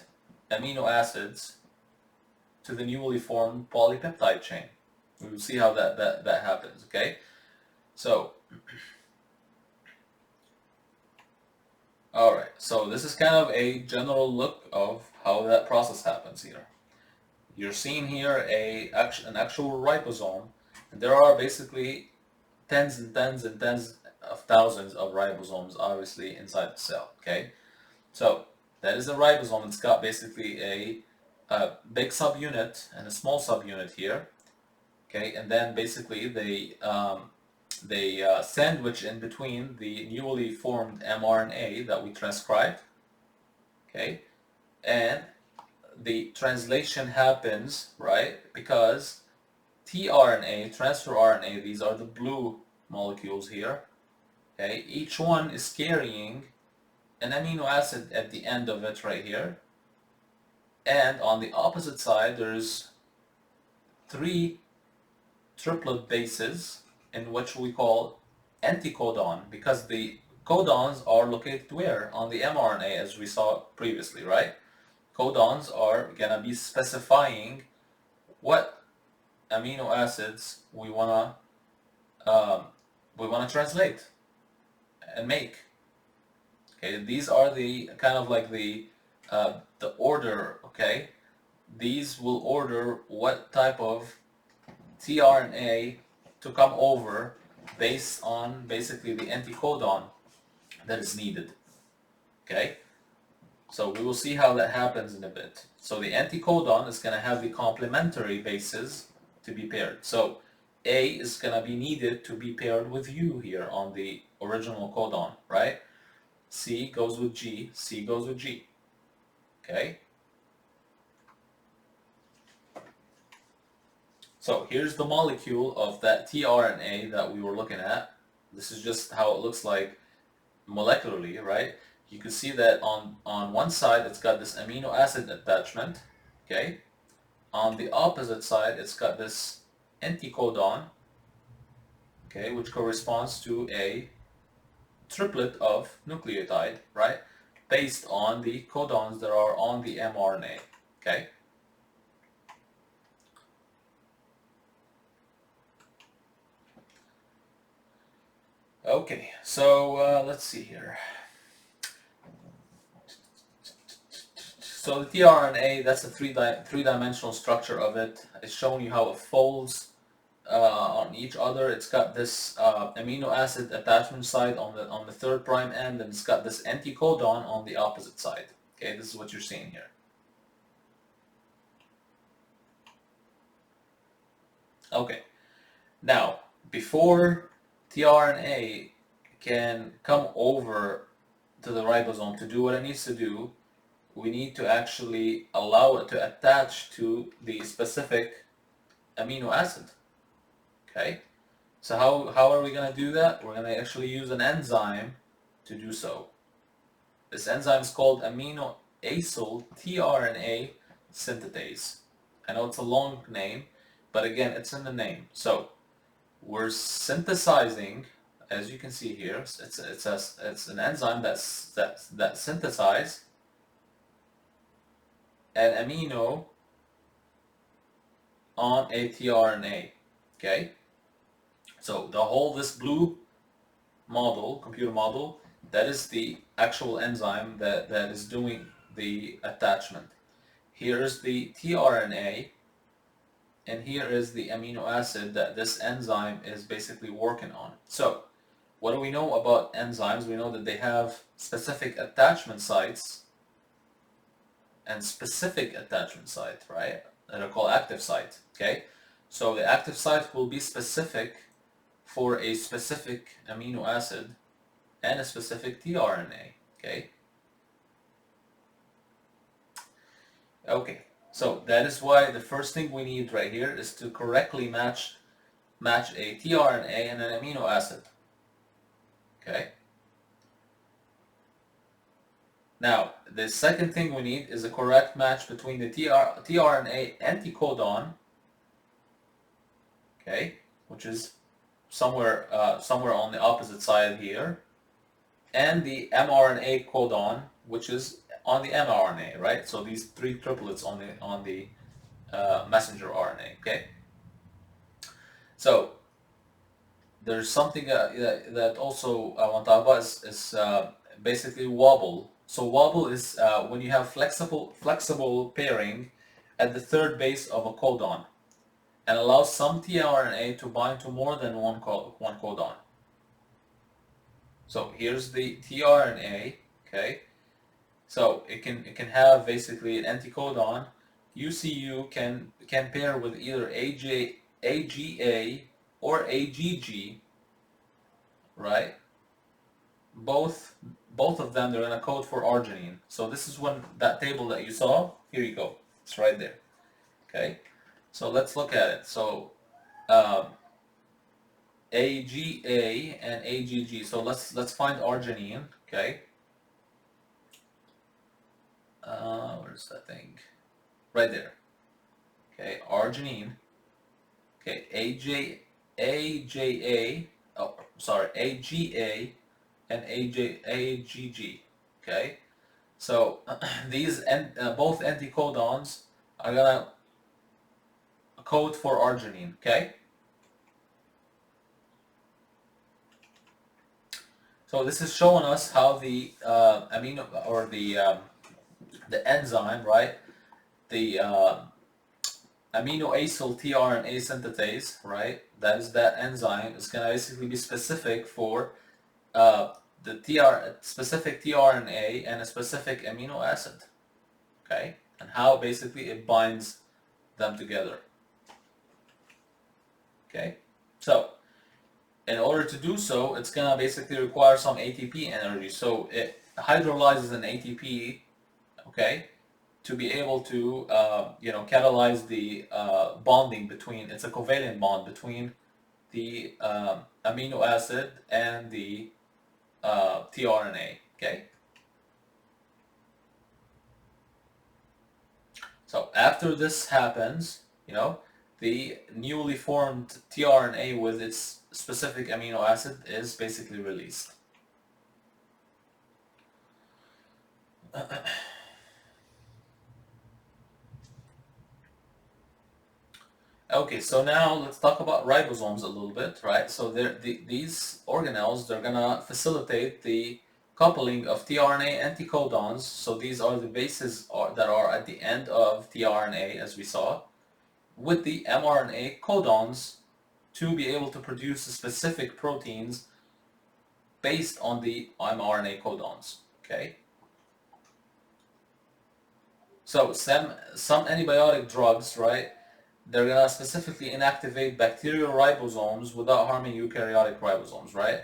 amino acids to the newly formed polypeptide chain. We will see how that happens, okay? So, alright, so this is kind of a general look of how that process happens here. You're seeing here an actual ribosome, and there are basically tens and tens and tens of thousands of ribosomes obviously inside the cell, okay? So that is a ribosome. It's got basically a big subunit and a small subunit here, okay? And then basically they sandwich in between the newly formed mRNA that we transcribed, okay? And the translation happens, right? Because tRNA, transfer RNA, these are the blue molecules here, okay? Each one is carrying an amino acid at the end of it right here, and on the opposite side there's 3 triplet bases in which we call anticodon, because the codons are located where? On the mRNA, as we saw previously, right? Codons are gonna be specifying what amino acids we wanna translate and make. Okay, these are the kind of like the order. Okay, these will order what type of tRNA to come over based on basically the anticodon that is needed. Okay, so we will see how that happens in a bit. So the anticodon is going to have the complementary bases to be paired. So A is going to be needed to be paired with U here on the original codon, right? C goes with G, C goes with G. Okay? So here's the molecule of that tRNA that we were looking at. This is just how it looks like molecularly, right? You can see that on one side it's got this amino acid attachment, okay? On the opposite side it's got this anticodon, okay, which corresponds to a triplet of nucleotide, right? Based on the codons that are on the mRNA, okay? Okay, so let's see here. So the tRNA, that's the three-dimensional structure of it. It's showing you how it folds on each other. It's got this amino acid attachment site on the third prime end, and it's got this anticodon on the opposite side. Okay, this is what you're seeing here. Okay, now before tRNA can come over to the ribosome to do what it needs to do, we need to actually allow it to attach to the specific amino acid. Okay, so how are we going to do that? We're going to actually use an enzyme to do so. This enzyme is called amino acyl tRNA synthetase. I know it's a long name, but again, it's in the name. So we're synthesizing, as you can see here, it's an enzyme that synthesizes an amino on a tRNA. Okay, so this blue model, computer model, that is the actual enzyme that is doing the attachment. Here is the tRNA, and here is the amino acid that this enzyme is basically working on. So what do we know about enzymes? We know that they have specific attachment sites and specific attachment site, right? That are called active site, okay? So the active site will be specific for a specific amino acid and a specific tRNA, okay? Okay, so that is why the first thing we need right here is to correctly match a tRNA and an amino acid, okay? Now, the second thing we need is a correct match between the tRNA anticodon, okay, which is somewhere on the opposite side here, and the mRNA codon, which is on the mRNA, right? So these three triplets on the messenger RNA, okay? So there's something that also I want to talk about is basically wobble. So wobble is when you have flexible pairing at the third base of a codon and allows some tRNA to bind to more than one codon. So here's the tRNA, okay? So it can have basically an anticodon. UCU can pair with either AGA or AGG, right? Both of them, they're going to code for arginine. So this is that table that you saw. Here you go. It's right there. Okay. So let's look at it. So AGA and AGG. So let's find arginine. Okay. Where's that thing? Right there. Okay, arginine. Okay, AGA. Oh, sorry, AGA and AGG. Okay, so these both anticodons are gonna code for arginine. Okay, so this is showing us how the amino or the enzyme, right? The amino acyl tRNA synthetase, right? That is that enzyme is gonna basically be specific for the specific tRNA and a specific amino acid, okay? And how basically it binds them together, okay? So in order to do so, it's gonna basically require some ATP energy. So it hydrolyzes an ATP, okay? to be able to catalyze the bonding between, it's a covalent bond between the amino acid and the tRNA. Okay. So after this happens, the newly formed tRNA with its specific amino acid is basically released. Okay, so now let's talk about ribosomes a little bit, right? So these organelles, they're gonna facilitate the coupling of tRNA and T codons. So these are the bases that are at the end of tRNA, as we saw, with the mRNA codons to be able to produce specific proteins based on the mRNA codons. Okay. So some antibiotic drugs, right? They're gonna specifically inactivate bacterial ribosomes without harming eukaryotic ribosomes, right?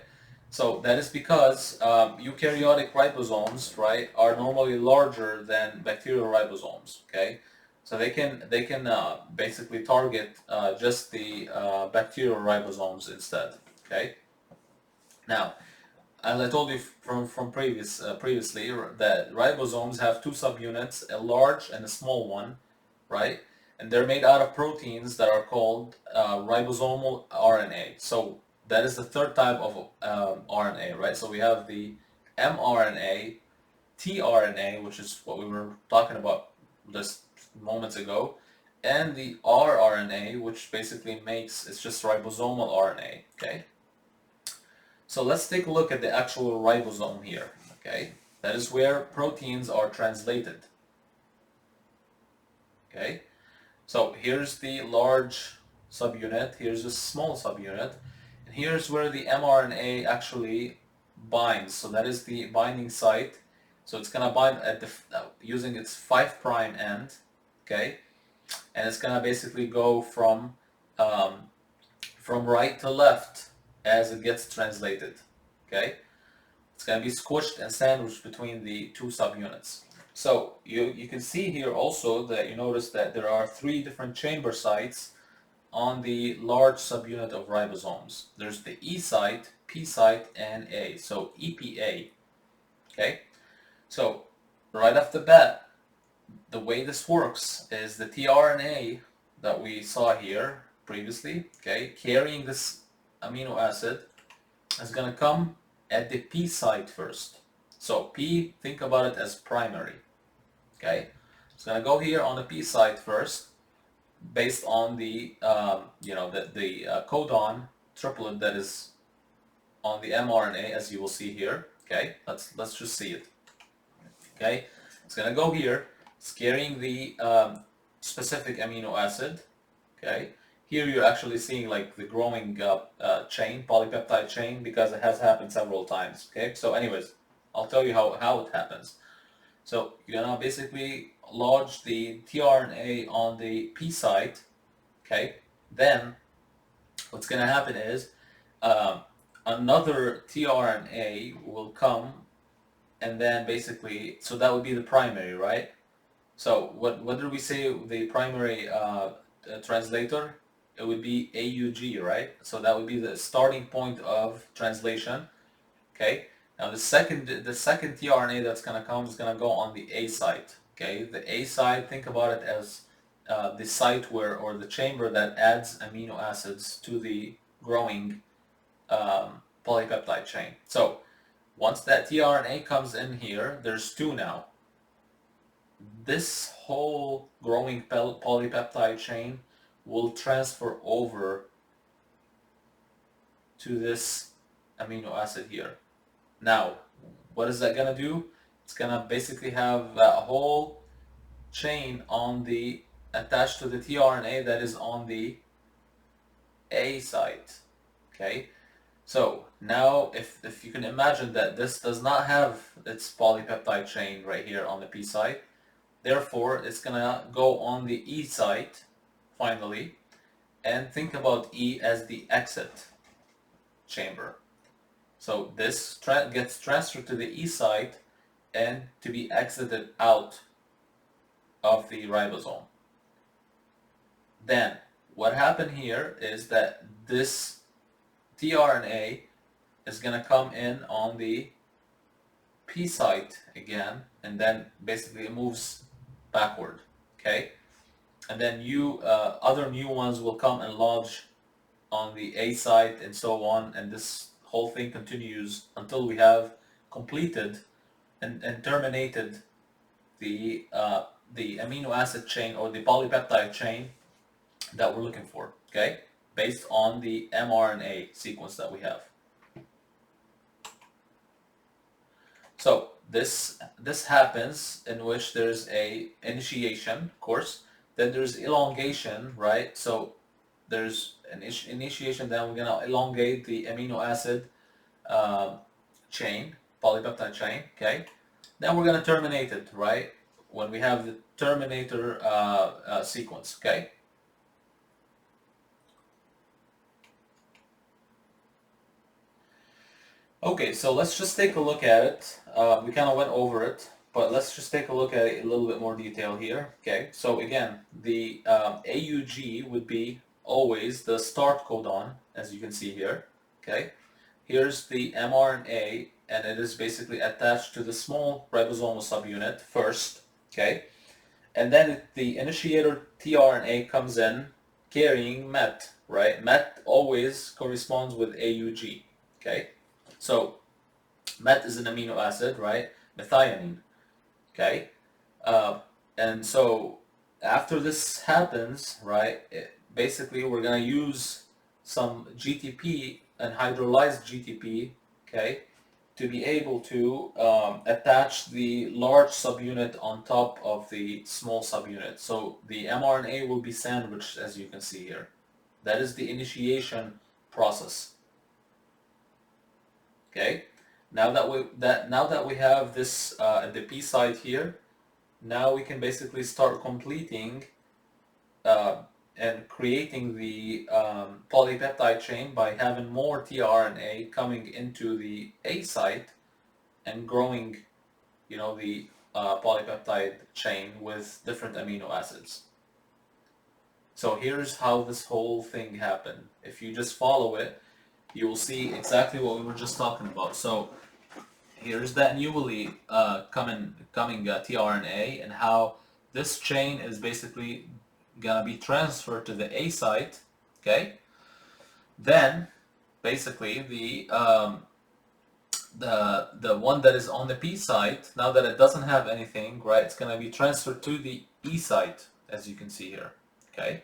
So that is because eukaryotic ribosomes, right, are normally larger than bacterial ribosomes. Okay, so they can basically target just the bacterial ribosomes instead. Okay, now as I told you from previously that ribosomes have two subunits, a large and a small one, right? And they're made out of proteins that are called ribosomal RNA. So that is the third type of RNA, right? So we have the mRNA, tRNA, which is what we were talking about just moments ago, and the rRNA, which basically it's just ribosomal RNA, okay? So let's take a look at the actual ribosome here, okay? That is where proteins are translated, okay? So here's the large subunit, here's a small subunit, and here's where the mRNA actually binds. So that is the binding site. So it's gonna bind at using its 5' end, okay? And it's gonna basically go from right to left as it gets translated, okay? It's going to be squished and sandwiched between the two subunits. So you can see here also that you notice that there are three different chamber sites on the large subunit of ribosomes. There's the E site, P site, and A. So EPA. Okay? So right off the bat, the way this works is the tRNA that we saw here previously, okay, carrying this amino acid is going to come at the P site first. So P, think about it as primary. Okay, it's going to go here on the P site first, based on the codon triplet that is on the mRNA, as you will see here. Okay, let's just see it. Okay, it's going to go here. It's carrying the specific amino acid. Okay, here you're actually seeing like the growing chain, polypeptide chain, because it has happened several times. Okay, so anyways, I'll tell you how it happens. So you're gonna basically lodge the tRNA on the P site. Okay, then what's gonna happen is another tRNA will come, and then basically, so that would be the primary, right? So what did we say the primary translator? It would be AUG, right? So that would be the starting point of translation. Okay. Now the second tRNA that's gonna come is gonna go on the A site. Okay. The A site, think about it as the site where, or the chamber that adds amino acids to the growing polypeptide chain. So once that tRNA comes in here, there's two now. This whole growing polypeptide chain will transfer over to this amino acid here. Now, what is that gonna do? It's gonna basically have that whole chain attached to the tRNA that is on the A site. Okay, so now if you can imagine that this does not have its polypeptide chain right here on the P site, therefore it's gonna go on the E site finally, and think about E as the exit chamber. So this gets transferred to the E site and to be exited out of the ribosome. Then what happened here is that this tRNA is going to come in on the P site again, and then basically it moves backward, okay? And then other new ones will come and lodge on the A site and so on, and this whole thing continues until we have completed and terminated the amino acid chain or the polypeptide chain that we're looking for, okay? Based on the mRNA sequence that we have. So this happens in which there's a initiation, of course, then there's elongation, right? So there's an initiation, then we're gonna elongate the amino acid chain, polypeptide chain, okay? Then we're gonna terminate it, right? When we have the terminator sequence, okay? Okay, so let's just take a look at it. We kind of went over it, but let's just take a look at it in a little bit more detail here. Okay, so again, the AUG would be always the start codon, as you can see here. Okay, here's the mRNA, and it is basically attached to the small ribosomal subunit first. Okay, and then the initiator tRNA comes in carrying MET, right? MET always corresponds with AUG. Okay. So MET is an amino acid, right? Methionine, okay? Uh, and so after this happens, right, basically we're gonna use some GTP and hydrolyzed GTP, okay, to be able to attach the large subunit on top of the small subunit. So the mRNA will be sandwiched, as you can see here. That is the initiation process. Okay, now that we have this at the P site here, now we can basically start completing and creating the polypeptide chain by having more tRNA coming into the A site and growing, the polypeptide chain with different amino acids. So here's how this whole thing happened. If you just follow it, you will see exactly what we were just talking about. So here's that newly coming tRNA, and how this chain is basically gonna be transferred to the A site. Okay, then basically the one that is on the P site, now that it doesn't have anything, right, it's gonna be transferred to the E site, as you can see here. Okay,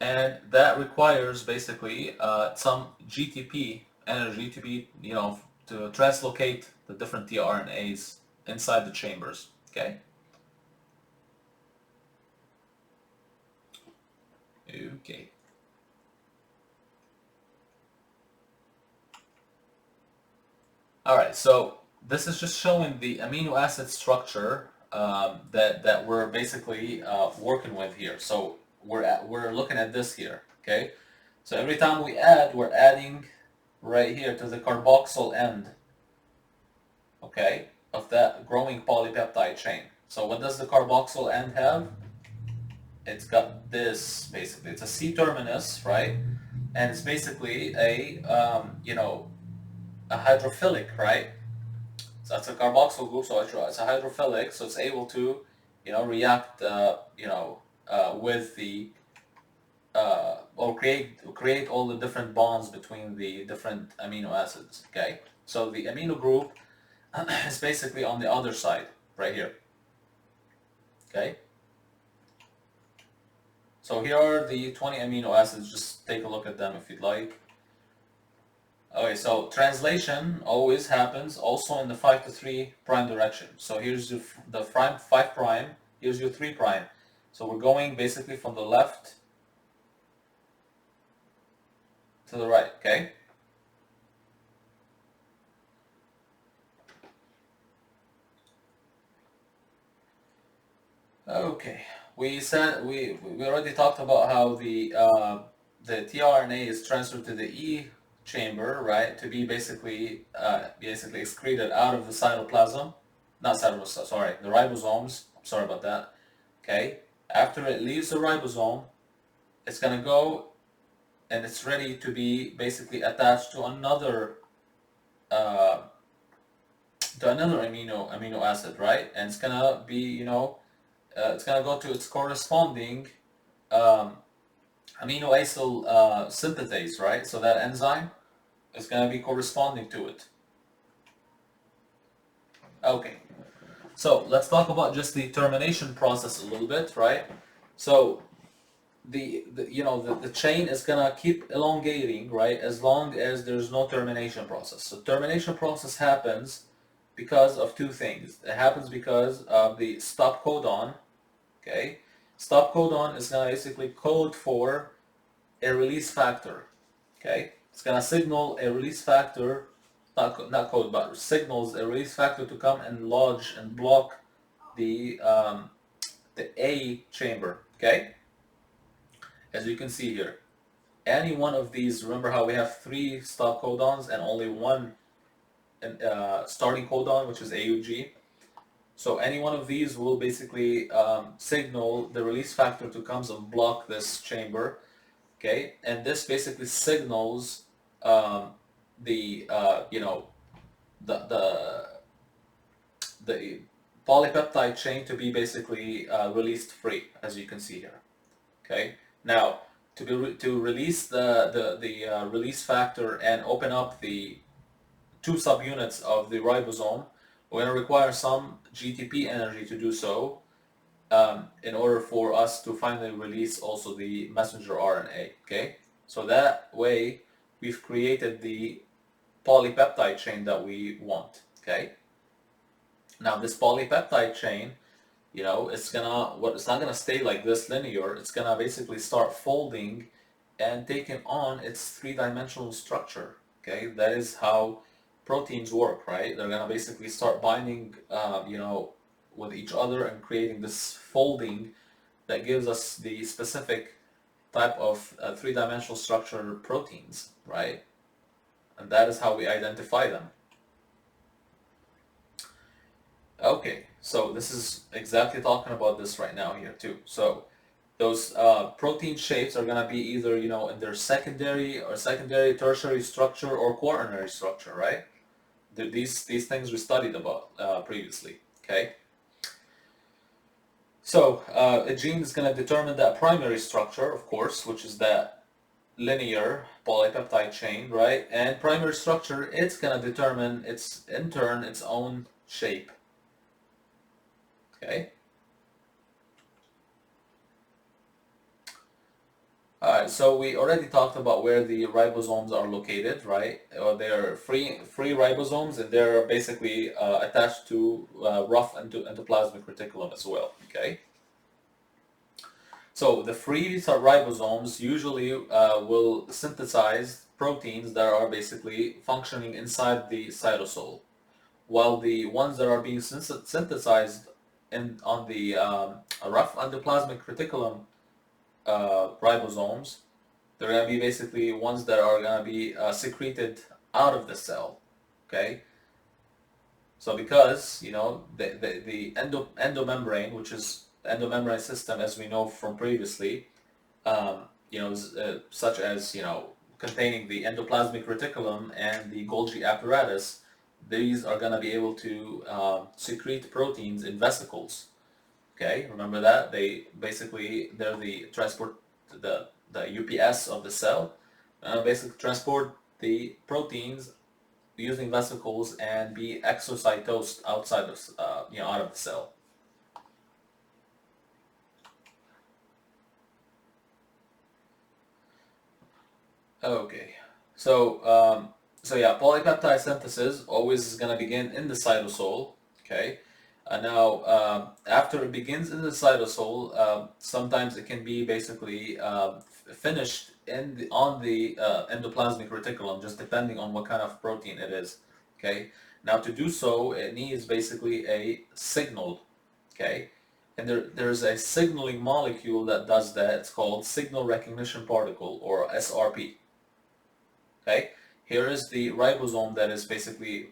and that requires basically some GTP energy to be, to translocate the different tRNAs inside the chambers. Okay. Okay. All right. So this is just showing the amino acid structure that we're basically working with here. So we're looking at this here. Okay. So every time we add, we're adding right here to the carboxyl end, okay, of that growing polypeptide chain. So what does the carboxyl end have? It's got this, basically. It's a C terminus, right? And it's basically a hydrophilic, right? So it's a carboxyl group, so it's a hydrophilic, so it's able to, react, with the or create all the different bonds between the different amino acids. Okay, so the amino group is basically on the other side, right here. Okay. So here are the 20 amino acids. Just take a look at them if you'd like. Okay, so translation always happens also in the 5 to 3 prime direction. So here's the 5 prime, here's your 3 prime. So we're going basically from the left to the right, okay? Okay, we already talked about how the tRNA is transferred to the E chamber, right, to be basically excreted out of the cytoplasm, not cytoplasm, sorry, the ribosomes. Sorry about that. Okay, after it leaves the ribosome, it's gonna go and it's ready to be basically attached to another uh, amino acid, right? And it's gonna be, it's gonna go to its corresponding um, amino acyl synthetase, right? So that enzyme is gonna be corresponding to it. Okay, so let's talk about just the termination process a little bit, right? So the chain is gonna keep elongating, right, as long as there's no termination process. So termination process happens because of two things. It happens because of the stop codon. Okay, stop codon is gonna basically code for a release factor. Okay, it's gonna signal a release factor, not code, but signals a release factor to come and lodge and block the A chamber. Okay, as you can see here. Any one of these, remember how we have three stop codons and only one starting codon, which is AUG. So any one of these will basically signal the release factor to come and block this chamber. Okay, and this basically signals um, the the the polypeptide chain to be basically released free, as you can see here. Okay, now to release the release factor and open up the two subunits of the ribosome, we're going to require some GTP energy to do so in order for us to finally release also the messenger RNA. Okay, so that way we've created the polypeptide chain that we want. Okay, now this polypeptide chain, it's not gonna stay like this linear. It's gonna basically start folding and taking on its three-dimensional structure. Okay, that is how proteins work, right? They're gonna basically start binding, with each other and creating this folding that gives us the specific type of three-dimensional structure proteins, right? And that is how we identify them. Okay, so this is exactly talking about this right now here too. So those protein shapes are gonna be either in their secondary, tertiary structure or quaternary structure, right? These things we studied about previously. Okay. So a gene is gonna determine that primary structure, of course, which is that linear polypeptide chain, right? And primary structure, it's gonna determine in turn its own shape. Okay. Alright, so we already talked about where the ribosomes are located, right? They're free ribosomes, and they're basically attached to rough endoplasmic reticulum as well. Okay. So the free ribosomes usually will synthesize proteins that are basically functioning inside the cytosol, while the ones that are being synthesized on the rough endoplasmic reticulum ribosomes, they're going to be basically ones that are going to be secreted out of the cell. Okay, so because the endomembrane, which is the endomembrane system as we know from previously, such as containing the endoplasmic reticulum and the Golgi apparatus, these are going to be able to secrete proteins in vesicles. Okay, remember that they're the transport the UPS of the cell, basically transport the proteins using vesicles and be exocytosed outside of out of the cell. Okay, so yeah, polypeptide synthesis always is gonna begin in the cytosol. Okay, now after it begins in the cytosol, sometimes it can be basically finished on the endoplasmic reticulum, just depending on what kind of protein it is. Okay, now to do so, it needs basically a signal. Okay, and there's a signaling molecule that does that. It's called signal recognition particle, or SRP. Okay, here is the ribosome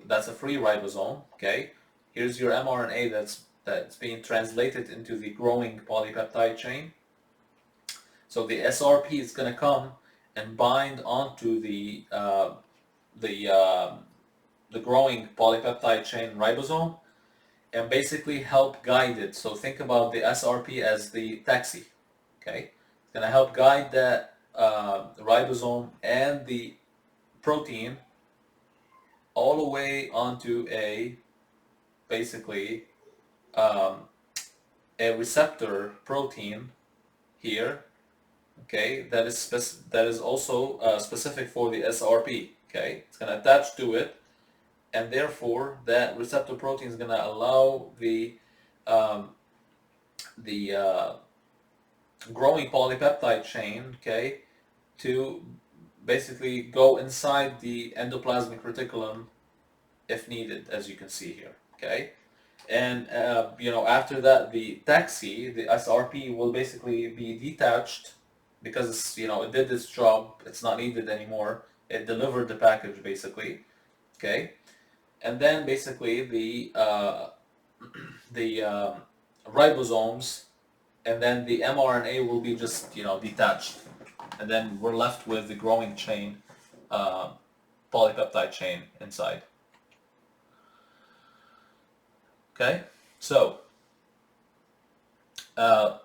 that's a free ribosome. Okay, here's your mRNA that's that's being translated into the growing polypeptide chain. So the SRP is going to come and bind onto the the growing polypeptide chain ribosome and basically help guide it. So think about the SRP as the taxi. Okay, it's going to help guide that ribosome and the protein all the way onto a basically um, a receptor protein here. Okay, that is also specific for the SRP. Okay, it's going to attach to it, and therefore that receptor protein is going to allow um, the growing polypeptide chain, okay, to basically go inside the endoplasmic reticulum if needed, as you can see here. Okay, and after that, the taxi, the SRP, will basically be detached because it did its job. It's not needed anymore. It delivered the package basically. Okay, and then basically the ribosomes and then the mRNA will be just detached, and then we're left with the growing chain, uh, polypeptide chain inside. Okay, so uh,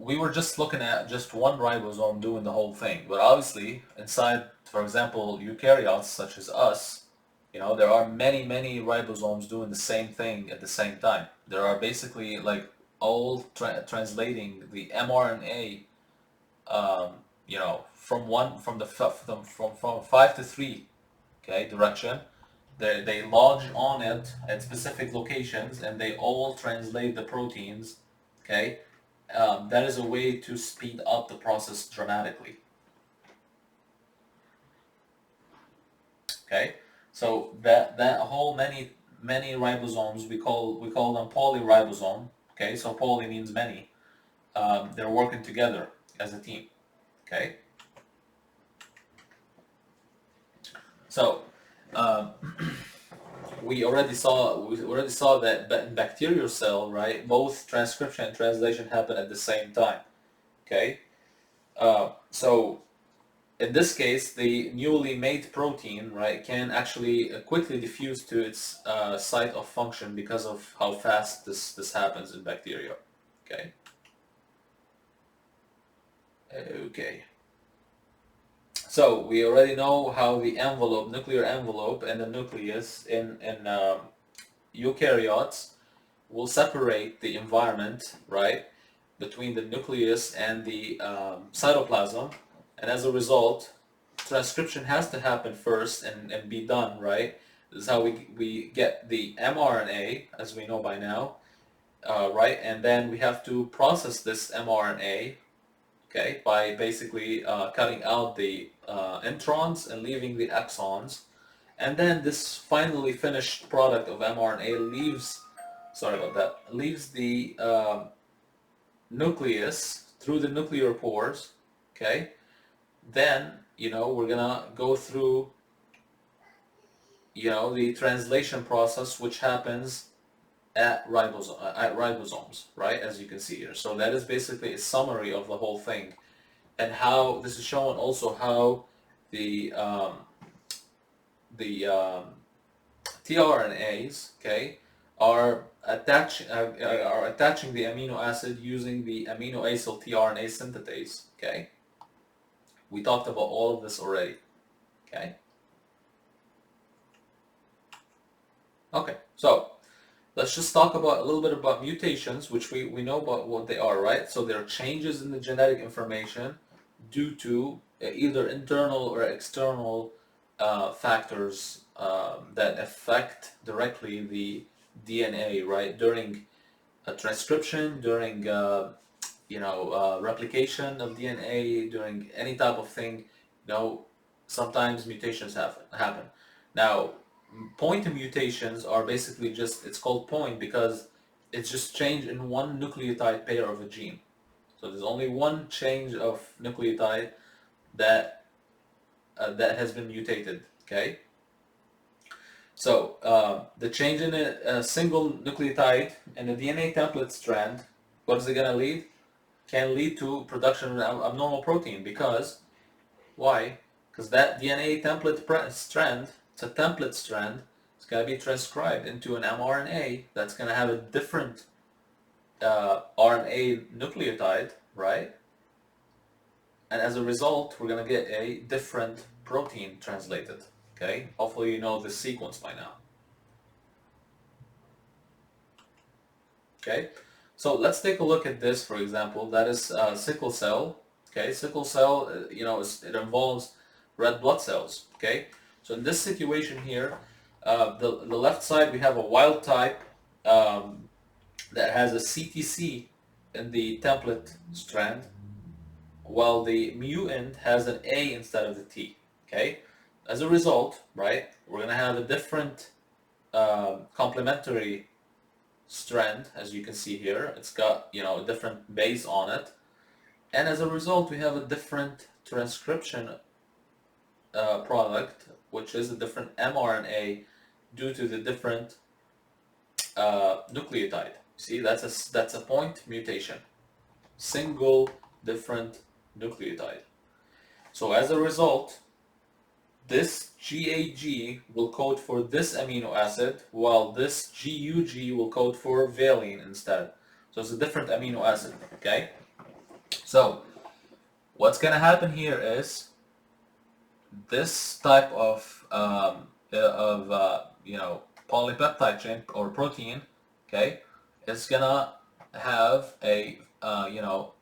we were just looking at just one ribosome doing the whole thing, but obviously inside, for example, eukaryotes such as us, there are many ribosomes doing the same thing at the same time. There are basically like all translating the mRNA, from 5 to 3, okay, direction. They lodge on it at specific locations, and they all translate the proteins. Okay, that is a way to speed up the process dramatically. Okay, so that whole many ribosomes, we call them polyribosome. Okay, so poly means many. They're working together as a team. Okay, so um, we already saw that in bacterial cell, right? Both transcription and translation happen at the same time. Okay, so in this case, the newly made protein, right, can actually quickly diffuse to its site of function because of how fast this happens in bacteria. Okay. Okay. So we already know how the nuclear envelope, and the nucleus in eukaryotes will separate the environment, right, between the nucleus and the cytoplasm, and as a result, transcription has to happen first and be done, right? This is how we get the mRNA, as we know by now, right? And then we have to process this mRNA, okay, by basically cutting out the introns and leaving the exons. And then this finally finished product of mRNA leaves the nucleus through the nuclear pores, okay? Then, we're gonna go through, the translation process, which happens at ribosomes, right? As you can see here. So that is basically a summary of the whole thing, and how this is showing also how the the tRNAs, okay, are attaching the amino acid using the amino acyl tRNA synthetase. Okay, we talked about all of this already. Okay. Okay, so let's just talk about a little bit about mutations, which we know about what they are, right? So they're changes in the genetic information due to either internal or external factors that affect directly the DNA, right? During transcription, during replication of DNA, during any type of thing, sometimes mutations happen. Now, point mutations are basically it's called point because it's just change in one nucleotide pair of a gene. So there's only one change of nucleotide that that has been mutated. Okay. So the change in a single nucleotide in a DNA template strand, what is it going to lead? Can lead to production of abnormal protein. Because why? Because that DNA template strand, it's a template strand, it's going to be transcribed into an mRNA that's going to have a different RNA nucleotide, right? And as a result, we're going to get a different protein translated. Okay? Hopefully you know the sequence by now. Okay? So let's take a look at this, for example. That is sickle cell. Okay? Sickle cell, it involves red blood cells. Okay? So in this situation here, the left side we have a wild type that has a CTC in the template strand, while the mutant has an A instead of the T. Okay? As a result, right, we're going to have a different complementary strand, as you can see here. It's got, a different base on it. And as a result, we have a different transcription product, which is a different mRNA due to the different nucleotide. See, that's a point mutation. Single different nucleotide. So as a result, this GAG will code for this amino acid, while this GUG will code for valine instead. So it's a different amino acid, okay? So what's going to happen here is this type of polypeptide chain or protein, okay, is going to have a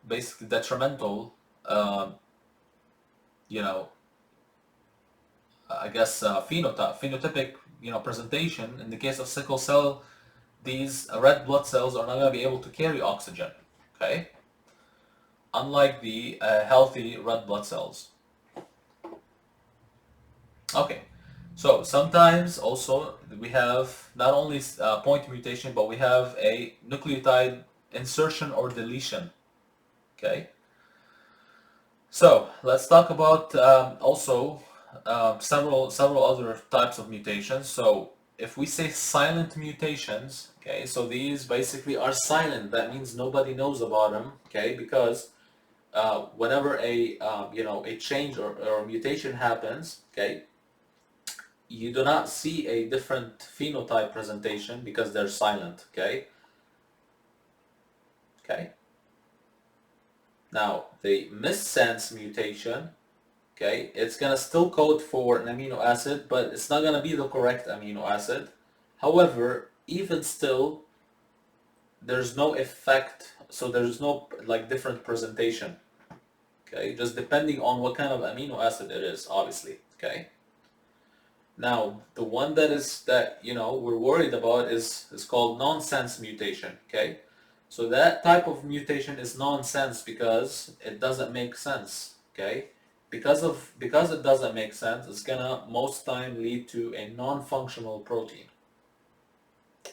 basically detrimental you know phenotypic presentation. In the case of sickle cell, these red blood cells are not going to be able to carry oxygen, okay, unlike the healthy red blood cells. Okay, so sometimes also we have not only point mutation, but we have a nucleotide insertion or deletion, okay. So let's talk about also several other types of mutations. So if we say silent mutations, okay, so these basically are silent. That means nobody knows about them, okay, because whenever a change or a mutation happens, okay, you do not see a different phenotype presentation because they're silent, okay. Okay. Now the missense mutation, okay, it's gonna still code for an amino acid, but it's not gonna be the correct amino acid. However, even still, there's no effect, so there's no like different presentation. Okay, just depending on what kind of amino acid it is, obviously. Okay. Now the one that we're worried about is called nonsense mutation. Okay. So that type of mutation is nonsense because it doesn't make sense. Okay. Because it doesn't make sense, it's gonna most time lead to a non-functional protein.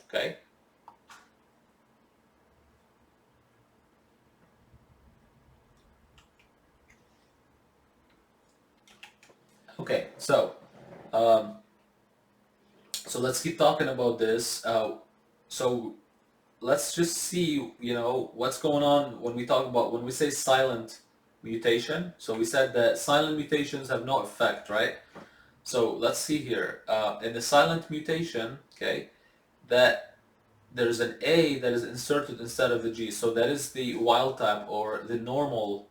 Okay. Okay. So let's keep talking about this. So let's just see, what's going on when we say silent mutation. So we said that silent mutations have no effect, right? So let's see here. In the silent mutation, okay, that there's an A that is inserted instead of the G. So that is the wild type or the normal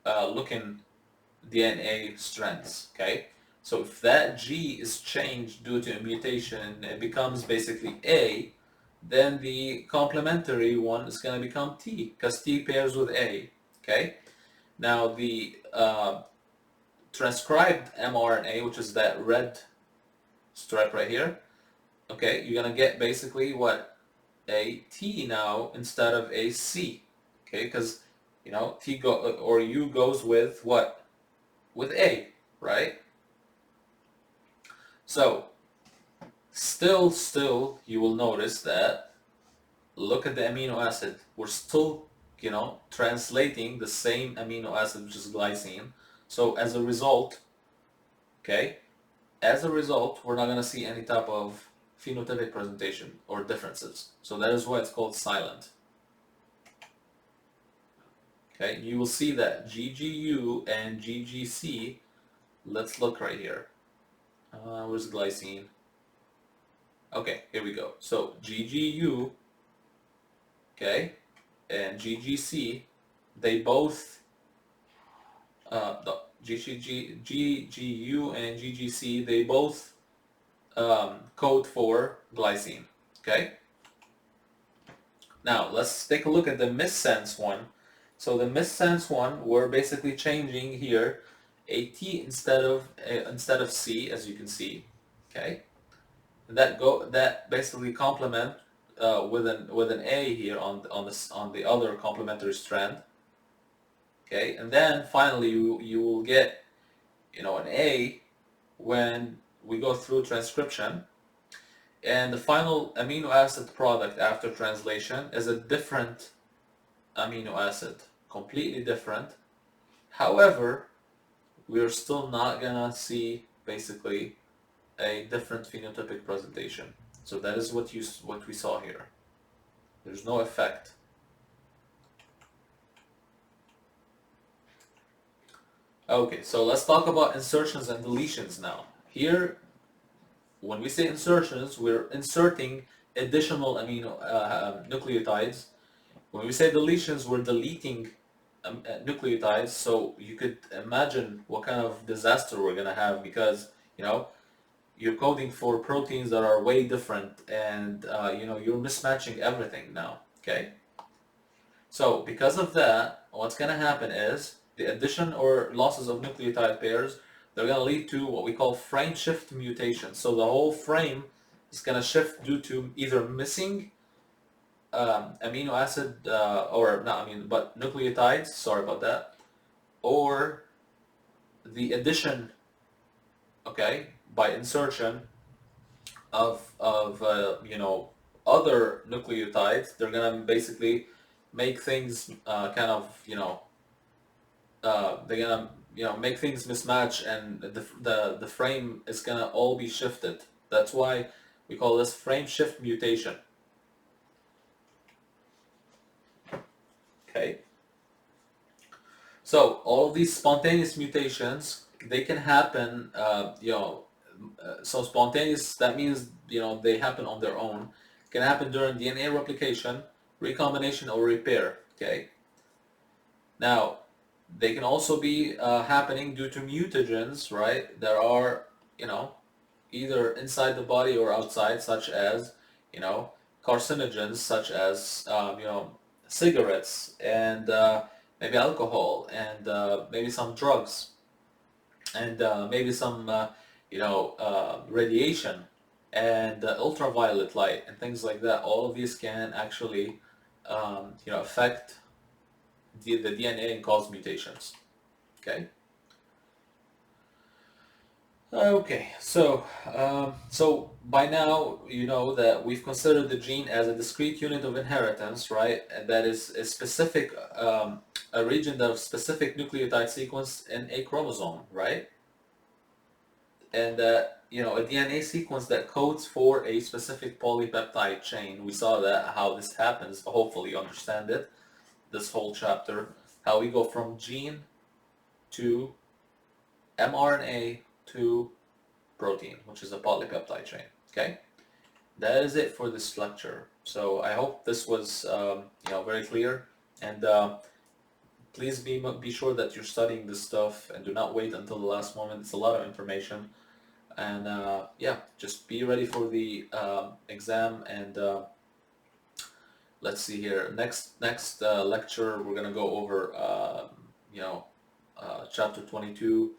looking DNA strands, okay? So if that G is changed due to a mutation, it becomes basically A, then the complementary one is going to become T, because T pairs with A, okay? Now the transcribed mRNA, which is that red stripe right here, okay, you're going to get basically what? A T now instead of a C, okay? Because, T or U goes with what? With A, right? So still you will notice that, look at the amino acid, we're still translating the same amino acid, which is glycine. So as a result, okay, As a result, we're not going to see any type of phenotypic presentation or differences. So that is why it's called silent. Okay, you will see that GGU and GGC, let's look right here. Where's glycine? Okay, here we go. So GGU, okay, and GGC, they both, the GGU and GGC, they both code for glycine, okay? Now, let's take a look at the missense one. So the missense one, we're basically changing here a T instead of C, as you can see, okay? That basically complement with an A here on the other complementary strand, okay? And then finally you will get an A when we go through transcription, and the final amino acid product after translation is a different amino acid, completely different. However, we're still not gonna see basically a different phenotypic presentation. So that is what we saw here. There's no effect. Okay, so let's talk about insertions and deletions now. Here, when we say insertions, we're inserting additional amino nucleotides. When we say deletions, we're deleting nucleotides. So you could imagine what kind of disaster we're gonna have, because you're coding for proteins that are way different, and you're mismatching everything now. Okay. So because of that, what's gonna happen is the addition or losses of nucleotide pairs, they're gonna lead to what we call frame shift mutations. So the whole frame is gonna shift due to either missing amino acid, or not amino, but nucleotides, sorry about that, or the addition, okay, by insertion of other nucleotides. They're gonna basically make things kind of they're gonna make things mismatch, and the frame is gonna all be shifted. That's why we call this frame shift mutation. Okay. So all of these spontaneous mutations, they can happen, so spontaneous, that means, they happen on their own, can happen during DNA replication, recombination, or repair, okay? Now, they can also be happening due to mutagens, right? There are, either inside the body or outside, such as, carcinogens, such as, cigarettes, and maybe alcohol, and maybe some drugs, and maybe some radiation, and ultraviolet light, and things like that. All of these can actually affect the DNA and cause mutations. Okay. Okay, so by now you know that we've considered the gene as a discrete unit of inheritance, right? And that is a specific, a region of specific nucleotide sequence in a chromosome, right? And a DNA sequence that codes for a specific polypeptide chain. We saw that how this happens. Hopefully, you understand it. This whole chapter, how we go from gene to mRNA to protein, which is a polypeptide chain. Okay, that is it for this lecture. So I hope this was very clear, and please be sure that you're studying this stuff and do not wait until the last moment. It's a lot of information, and yeah, just be ready for the exam. And let's see here. Next lecture, we're gonna go over chapter 22.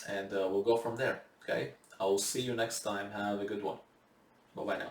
And we'll go from there. Okay, I will see you next time. Have a good one. Bye bye now.